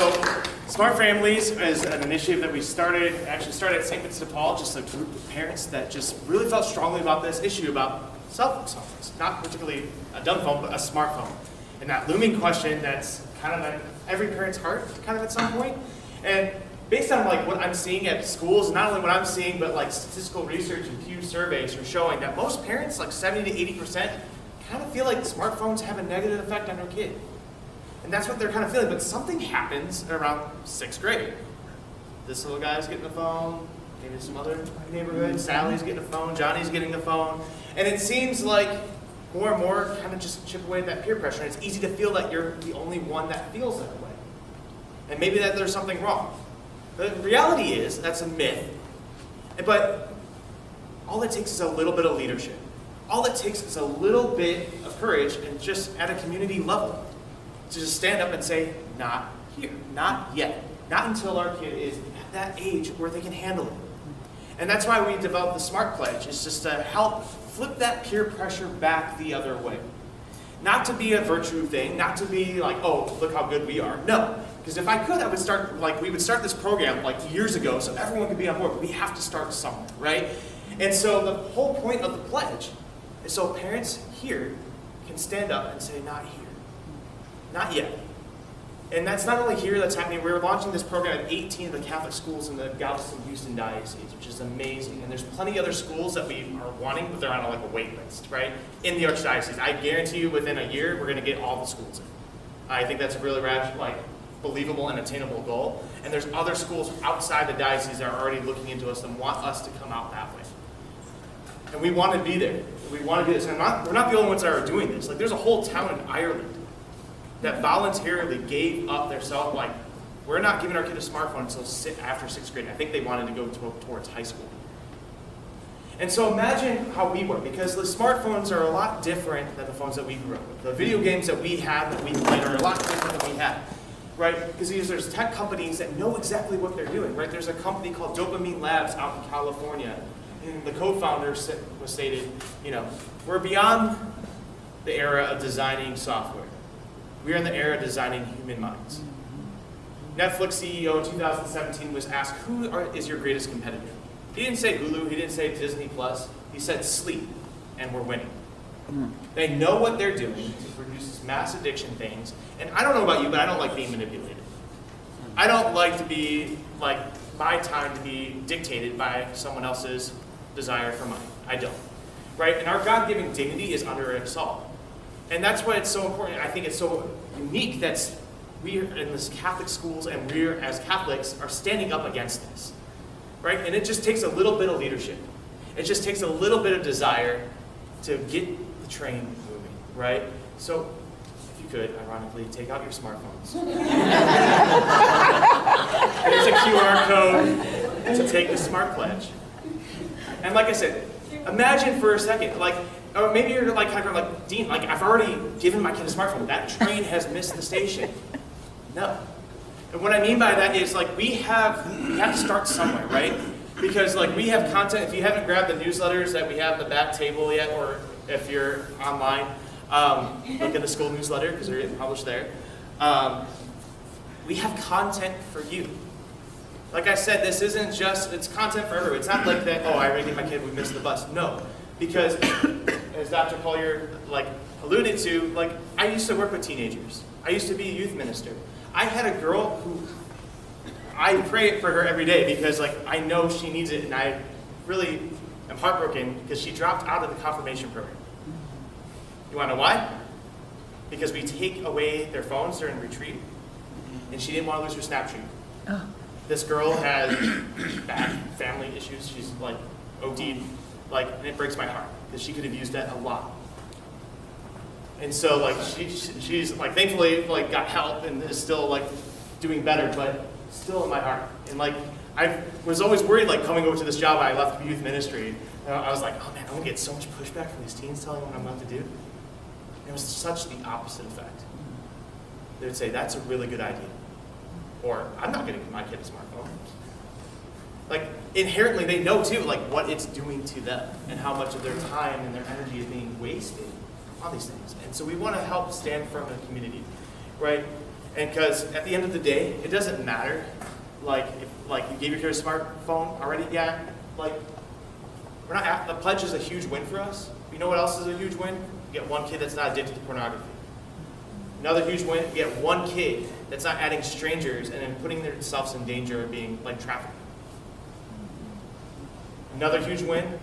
Smart Families is an initiative that we started at St. Vincent de Paul, just a group of parents that just really felt strongly about this issue about cell phones, not particularly a dumb phone, but a smartphone. And that looming question that's kind of at every parent's heart, kind of at some point. And based on like what I'm seeing at schools, not only what I'm seeing, but like statistical research and Pew surveys are showing that most parents, like 70 to 80%, kind of feel like smartphones have a negative effect on their kid. And that's what they're kind of feeling. But something happens around 6th grade. This little guy's getting a phone, maybe some other neighborhood, Sally's getting a phone, Johnny's getting a phone. And it seems like more and more kind of just chip away at that peer pressure. And it's easy to feel that you're the only one that feels that way. And maybe that there's something wrong. The reality is, that's a myth. But all it takes is a little bit of leadership. All it takes is a little bit of courage, and just at a community level, to just stand up and say, not here, not yet. Not until our kid is at that age where they can handle it. And that's why we developed the Smart Pledge, is just to help flip that peer pressure back the other way. Not to be a virtue thing, not to be like, oh, look how good we are. No, because if I could, I would start, like, we would start this program like years ago so everyone could be on board, but we have to start somewhere, right? And so the whole point of the pledge is so parents here can stand up and say, not here. Not yet. And that's not only here that's happening. We're launching this program at 18 of the Catholic schools in the Galveston-Houston diocese, which is amazing. And there's plenty of other schools that we are wanting, but they're on like a wait list, right? In the archdiocese. I guarantee you within a year, we're going to get all the schools in. I think that's a really believable and attainable goal. And there's other schools outside the diocese that are already looking into us and want us to come out that way. And we want to be there. We want to do this. And we're not the only ones that are doing this. Like, there's a whole town in Ireland that voluntarily gave up their cell. Like, we're not giving our kid a smartphone until after 6th grade. I think they wanted to go towards high school. And so imagine how we were, because the smartphones are a lot different than the phones that we grew up with. The video games that we had, that we played, are a lot different than we had, right? Because there's tech companies that know exactly what they're doing, right? There's a company called Dopamine Labs out in California, and the co-founder was stated, we're beyond the era of designing software. We are in the era of designing human minds. Netflix CEO in 2017 was asked, who is your greatest competitor? He didn't say Hulu, he didn't say Disney Plus, he said sleep, and we're winning. They know what they're doing to produce these mass addiction things, and I don't know about you, but I don't like being manipulated. I don't like to be, my time to be dictated by someone else's desire for money. I don't, right? And our God-given dignity is under assault. And that's why it's so important. I think it's so unique that we are in this Catholic schools and we as Catholics are standing up against this, right? And it just takes a little bit of leadership. It just takes a little bit of desire to get the train moving, right? So if you could, ironically, take out your smartphones. There's a QR code to take the Smart Pledge. And like I said, imagine for a second, or maybe you're Dean, I've already given my kid a smartphone. That train has missed the station. No. And what I mean by that is we have to start somewhere, right? Because we have content. If you haven't grabbed the newsletters that we have at the back table yet, or if you're online, look at the school newsletter because they're getting published there. We have content for you. Like I said, this isn't just, it's content for everyone. It's not like that, oh, I already gave my kid, we missed the bus. No, because as Dr. Collier alluded to, I used to work with teenagers. I used to be a youth minister. I had a girl who, I pray for her every day because I know she needs it, and I really am heartbroken because she dropped out of the confirmation program. You want to know why? Because we take away their phones during retreat, and she didn't want to lose her Snapchat. Oh. This girl has bad family issues. She's OD'd, and it breaks my heart because she could have used that a lot. And so she's thankfully got help and is still doing better, but still in my heart. And I was always worried coming over to this job. I left youth ministry. And I was oh man, I'm gonna get so much pushback from these teens telling me what I'm about to do. And it was such the opposite effect. They would say that's a really good idea. Or, I'm not going to give my kid a smartphone. Inherently, they know, too, what it's doing to them and how much of their time and their energy is being wasted on these things. And so we want to help stand firm in the community, right? And because at the end of the day, it doesn't matter, if you gave your kid a smartphone already, yeah, we're not, the pledge is a huge win for us. You know what else is a huge win? You get one kid that's not addicted to pornography. Another huge win, you get one kid that's not adding strangers and then putting themselves in danger of being trafficked. Another huge win,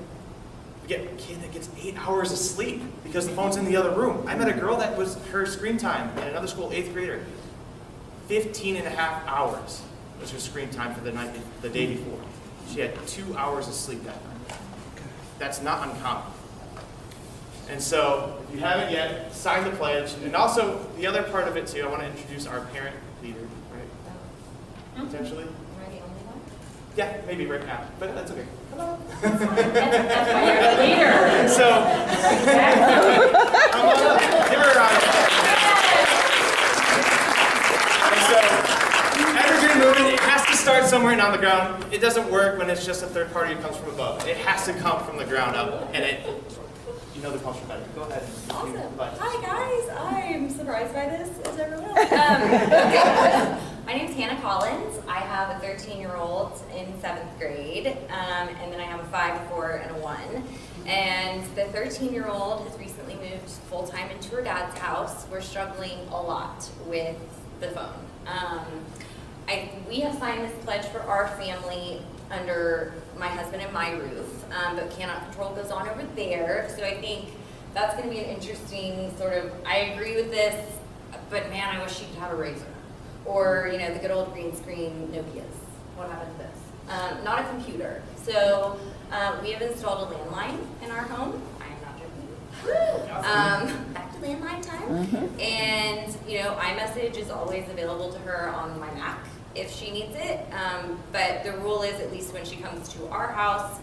you get a kid that gets 8 hours of sleep because the phone's in the other room. I met a girl that was her screen time at another school, 8th grader. 15 and a half hours was her screen time for the day before. She had 2 hours of sleep that night. That's not uncommon. And so, if you haven't yet, sign the pledge. And also, the other part of it too, I want to introduce our parent leader, right? Potentially. Am I the only one? Yeah, maybe right now, but that's okay. Come on. That's why you're the leader. So, come on up. Give her a round of applause. And so, evergreen movement, it has to start somewhere and on the ground. It doesn't work when it's just a third party that comes from above. It has to come from the ground up, and you know the culture better. Go ahead. Awesome. Hi guys, I'm surprised by this, as everyone else. My name's Hannah Collins. I have a 13-year-old in 7th grade, and then I have a 5, a 4, and a 1. And the 13-year-old has recently moved full-time into her dad's house. We're struggling a lot with the phone. We have signed this pledge for our family under my husband and my roof, but cannot control goes on over there. So I think that's going to be an interesting sort of, I agree with this, but man, I wish she could have a Razor. Or, you know, the good old green screen Nokias. What happened to this? Not a computer. So we have installed a landline in our home. I am not joking. Back to landline time. And, you know, iMessage is always available to her on my Mac if she needs it. But the rule is, at least when she comes to our house,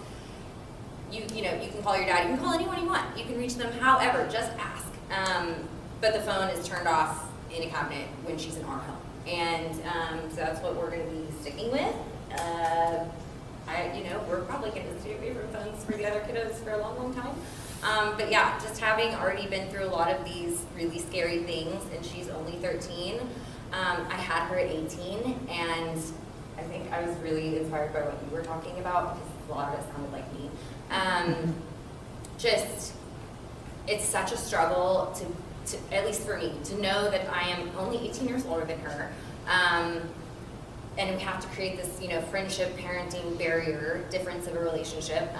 you know, you can call your dad, you can call anyone you want. You can reach them however, just ask. But the phone is turned off in a cabinet when she's in our home. And so that's what we're going to be sticking with. You know, we're probably going to stay away from phones for the other kiddos for a long, long time. But yeah, just having already been through a lot of these really scary things, and she's only 13. I had her at 18, and I think I was really inspired by what you were talking about, because a lot of it sounded like me. Just, it's such a struggle to, at least for me, to know that I am only 18 years older than her. And we have to create this, you know, friendship, parenting barrier, difference of a relationship.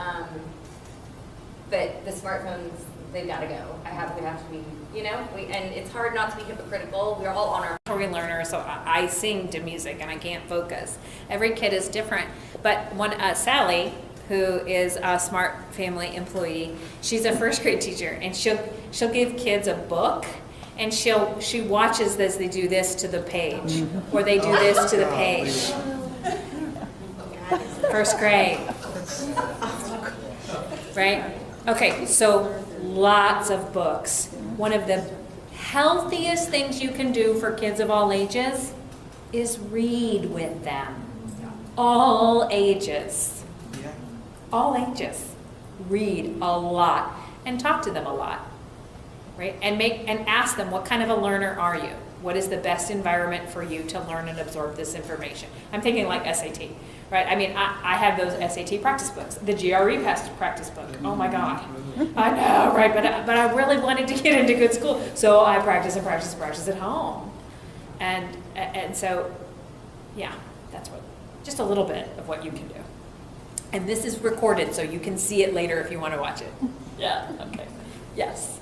But the smartphones, they've got to go. We have to be, you know, and it's hard not to be hypocritical. We're all on our Organ learner, so I sing to music and I can't focus. Every kid is different. But one Sally, who is a Smart Family employee, she's a first grade teacher, and she'll give kids a book, and she watches as they do this to the page, or they do this to the page. First grade. Right? Okay, so lots of books. One of the healthiest things you can do for kids of all ages is read with them. All ages. All ages. Read a lot and talk to them a lot. Right? And ask them, what kind of a learner are you? What is the best environment for you to learn and absorb this information? I'm thinking like SAT, right? I mean, I have those SAT practice books, the GRE practice book. Oh my God. I know, right? But I really wanted to get into good school. So I practice at home. And so, yeah, that's what, just a little bit of what you can do. And this is recorded, so you can see it later if you want to watch it. Yeah, okay. Yes.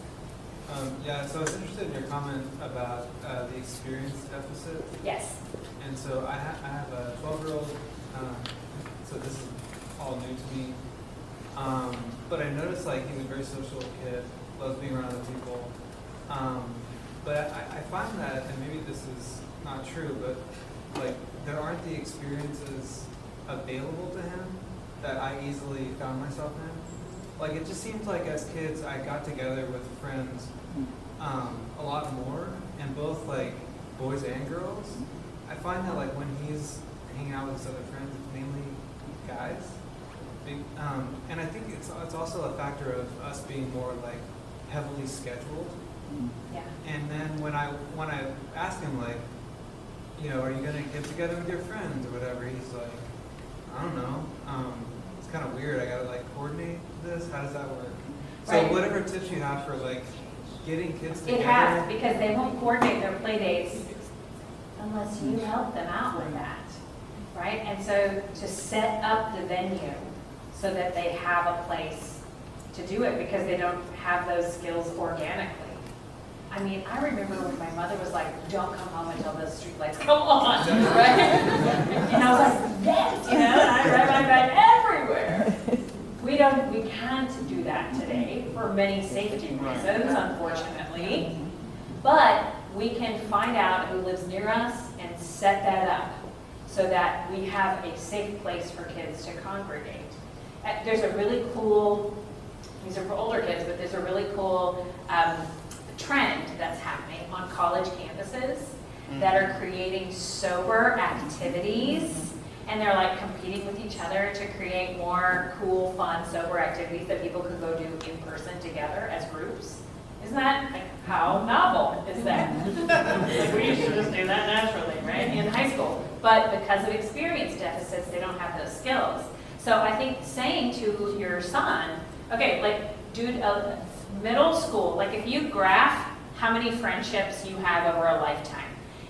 Yeah, so I was interested in your comment about the experience deficit. Yes. And so I have a 12-year-old, so this is all new to me. But I noticed, like, he's a very social kid, loves being around other people. But I find that, and maybe this is not true, but like there aren't the experiences available to him that I easily found myself in. Like, it just seems like as kids, I got together with friends a lot more, and both like boys and girls. I find that like when he's hanging out with his other friends, it's mainly guys. And I think it's also a factor of us being more like heavily scheduled. Yeah. And then when I ask him, like, you know, are you gonna get together with your friends or whatever, he's like, I don't know. It's kind of weird. I gotta like coordinate this. How does that work? So Right. whatever tips you have for like getting kids together. It has, because they won't coordinate their play dates unless you help them out with that, right? And so to set up the venue so that they have a place to do it, because they don't have those skills organically. I mean, I remember when my mother was like, don't come home until the street lights come on, right? And I was like, yes, you know, and I ride my bike everywhere. We can't do that today for many safety reasons, unfortunately. But we can find out who lives near us and set that up so that we have a safe place for kids to congregate. There's a really cool, these are for older kids, but there's a really cool trend that's happening on college campuses that are creating sober activities, and they're like competing with each other to create more cool, fun, sober activities that people can go do in person together as groups. Isn't that, like, how novel is that? Like, we should just do that naturally, right, in high school. But because of experience deficits, they don't have those skills. So I think saying to your son, Okay, like, dude, middle school, like if you graph how many friendships you have over a lifetime,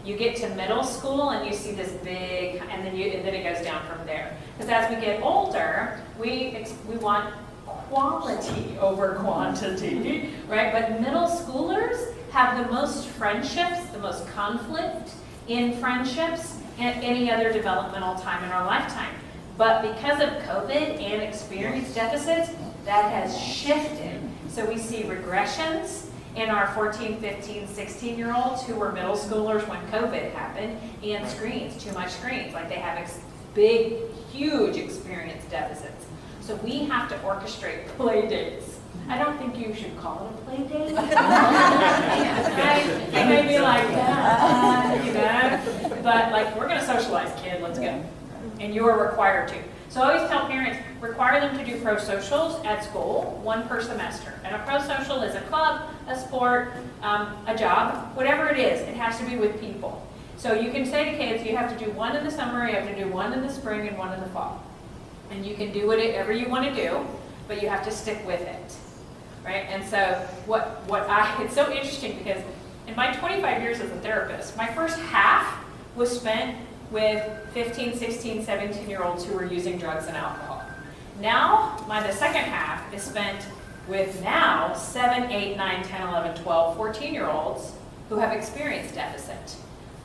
you get to middle school and you see this big, and then it goes down from there. Because as we get older, we want quality over quantity, right? But middle schoolers have the most friendships, the most conflict in friendships at any other developmental time in our lifetime. But because of COVID and experience deficits, that has shifted. So we see regressions in our 14, 15, 16-year-olds who were middle schoolers when COVID happened, and screens, too much screens. Like they have big, huge experience deficits. So we have to orchestrate play dates. I don't think you should call it a play date. Right? You may be like, you know, but like, we're gonna socialize, kid, let's go. And you are required to. So I always tell parents, require them to do pro-socials at school, 1 per semester. And a pro-social is a club, a sport, a job, whatever it is, it has to be with people. So you can say to kids, you have to do 1 in the summer, you have to do 1 in the spring, and 1 in the fall. And you can do whatever you want to do, but you have to stick with it, right? And so it's so interesting because in my 25 years as a therapist, my first half was spent with 15, 16, 17-year-olds who were using drugs and alcohol. Now, the second half is spent with now 7, 8, 9, 10, 11, 12, 14-year-olds who have experience deficit,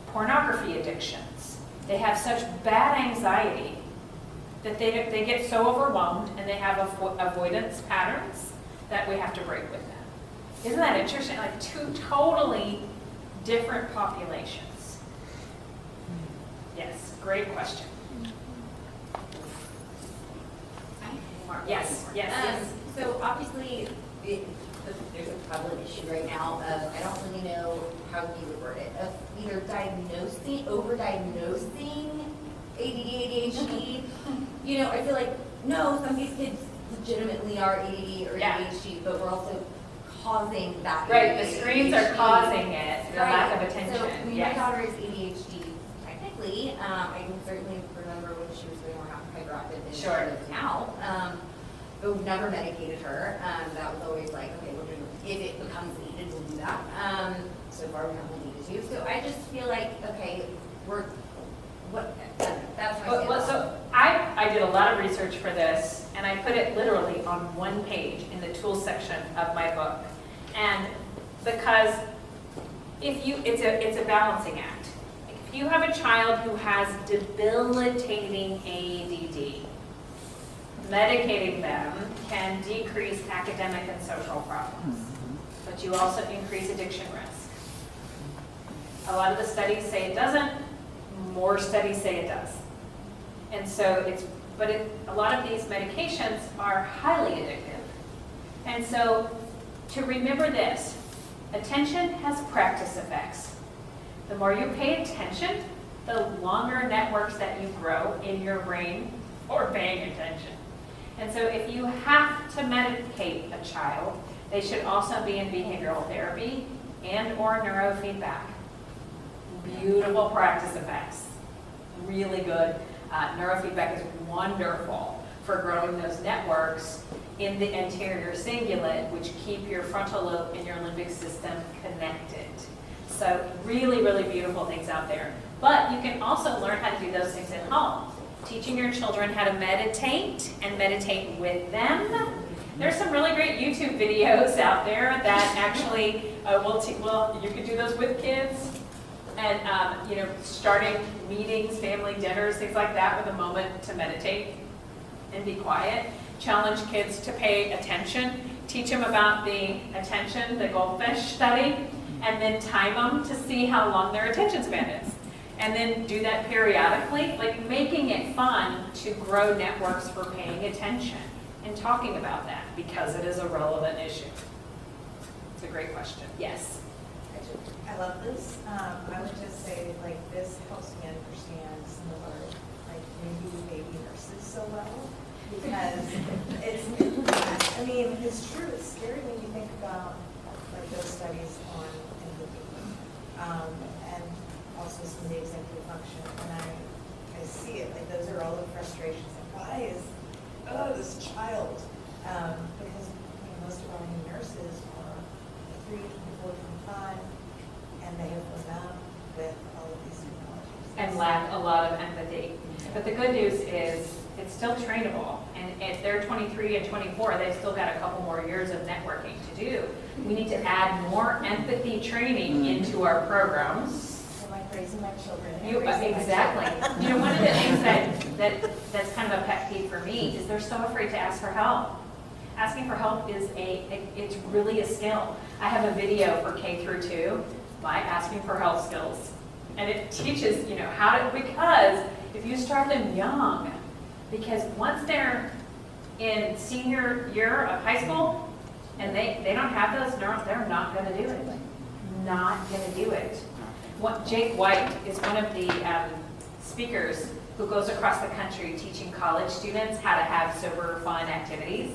pornography addictions. They have such bad anxiety that they get so overwhelmed and they have avoidance patterns that we have to break with them. Isn't that interesting? Like 2 totally different populations. Yes, great question. Yes, yes, yes. So obviously, there's a prevalent issue right now of, I don't really know how you would word it, of either overdiagnosing ADD, ADHD. You know, I feel like, no, some of these kids legitimately are ADD or ADHD, but we're also causing that. Right, the screens are causing it, the lack of attention. So, my daughter is ADHD. I can certainly remember when she was way more hyperactive than she is now. But we've never medicated her. That was always like, okay, we're doing, if it becomes needed, we'll do that. So far, we haven't needed to. So I just feel like, okay, that's my feeling. So I did a lot of research for this, and I put it literally on 1 page in the tools section of my book. And because it's a balancing act. If you have a child who has debilitating ADD, medicating them can decrease academic and social problems, but you also increase addiction risk. A lot of the studies say it doesn't, more studies say it does. And so a lot of these medications are highly addictive. And so to remember this, attention has practice effects. The more you pay attention, the longer networks that you grow in your brain for paying attention. And so if you have to medicate a child, they should also be in behavioral therapy and or neurofeedback. Beautiful practice effects. Really good. Neurofeedback is wonderful for growing those networks in the anterior cingulate, which keep your frontal lobe and your limbic system connected. So really, really beautiful things out there. But you can also learn how to do those things at home. Teaching your children how to meditate and meditate with them. There's some really great YouTube videos out there that actually you can do those with kids. And starting meetings, family dinners, things like that with a moment to meditate and be quiet. Challenge kids to pay attention. Teach them about the attention, the goldfish study, and then time them to see how long their attention span is. And then do that periodically, like making it fun to grow networks for paying attention and talking about that because it is a relevant issue. It's a great question. Yes? I love this. I would just say, like, this helps me understand some of our, like, maybe baby nurses so well. Because it's true, it's scary when you think about, like, those studies on empathy. And also some of the executive function. And I see it, like, those are all the frustrations. Like, why is, this child Because most of our new nurses are 3, 24, 25, and they have grown up with all of these technologies. And lack a lot of empathy. But the good news is it's still trainable. And if they're 23 and 24, they've still got a couple more years of networking to do. We need to add more empathy training into our programs. So like raising my children. and You, raising my exactly. children. You know, one of the things that's kind of a pet peeve for me is they're so afraid to ask for help. Asking for help is it's really a skill. I have a video for K through 2, my asking for help skills. And it teaches, you know, how to, because if you start them young, because once they're in senior year of high school and they don't have those neurons, they're not going to do it. Not going to do it. Jake White is one of the speakers who goes across the country teaching college students how to have sober, fun activities.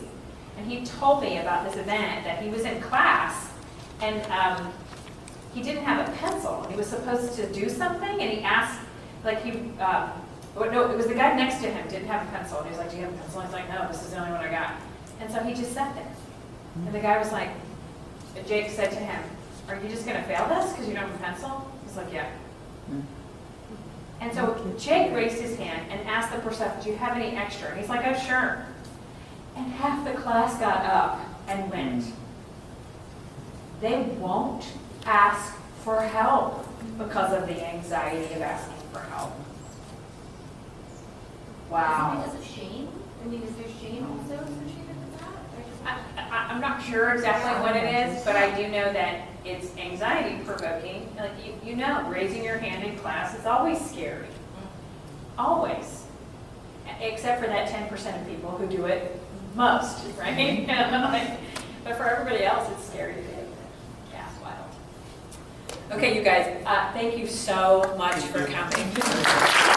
And he told me about this event that he was in class and he didn't have a pencil. He was supposed to do something and he asked, like no, it was the guy next to him didn't have a pencil. And he was like, do you have a pencil? And he's like, no, this is the only one I got. And so he just sat there. And the guy was like, Jake said to him, are you just going to fail this because you don't have a pencil? He's like, yeah. And so Jake raised his hand and asked the person, do you have any extra? And he's like, oh, sure. And half the class got up and went. They won't ask for help because of the anxiety of asking for help. Wow. Because of shame? I mean, is there shame also associated with that? I'm not sure exactly what it is, but I do know that it's anxiety provoking. Like, you know, raising your hand in class is always scary. Always. Except for that 10% of people who do it most, right? But for everybody else, it's scary to do. Yeah, it's wild. Okay, you guys, thank you so much for coming.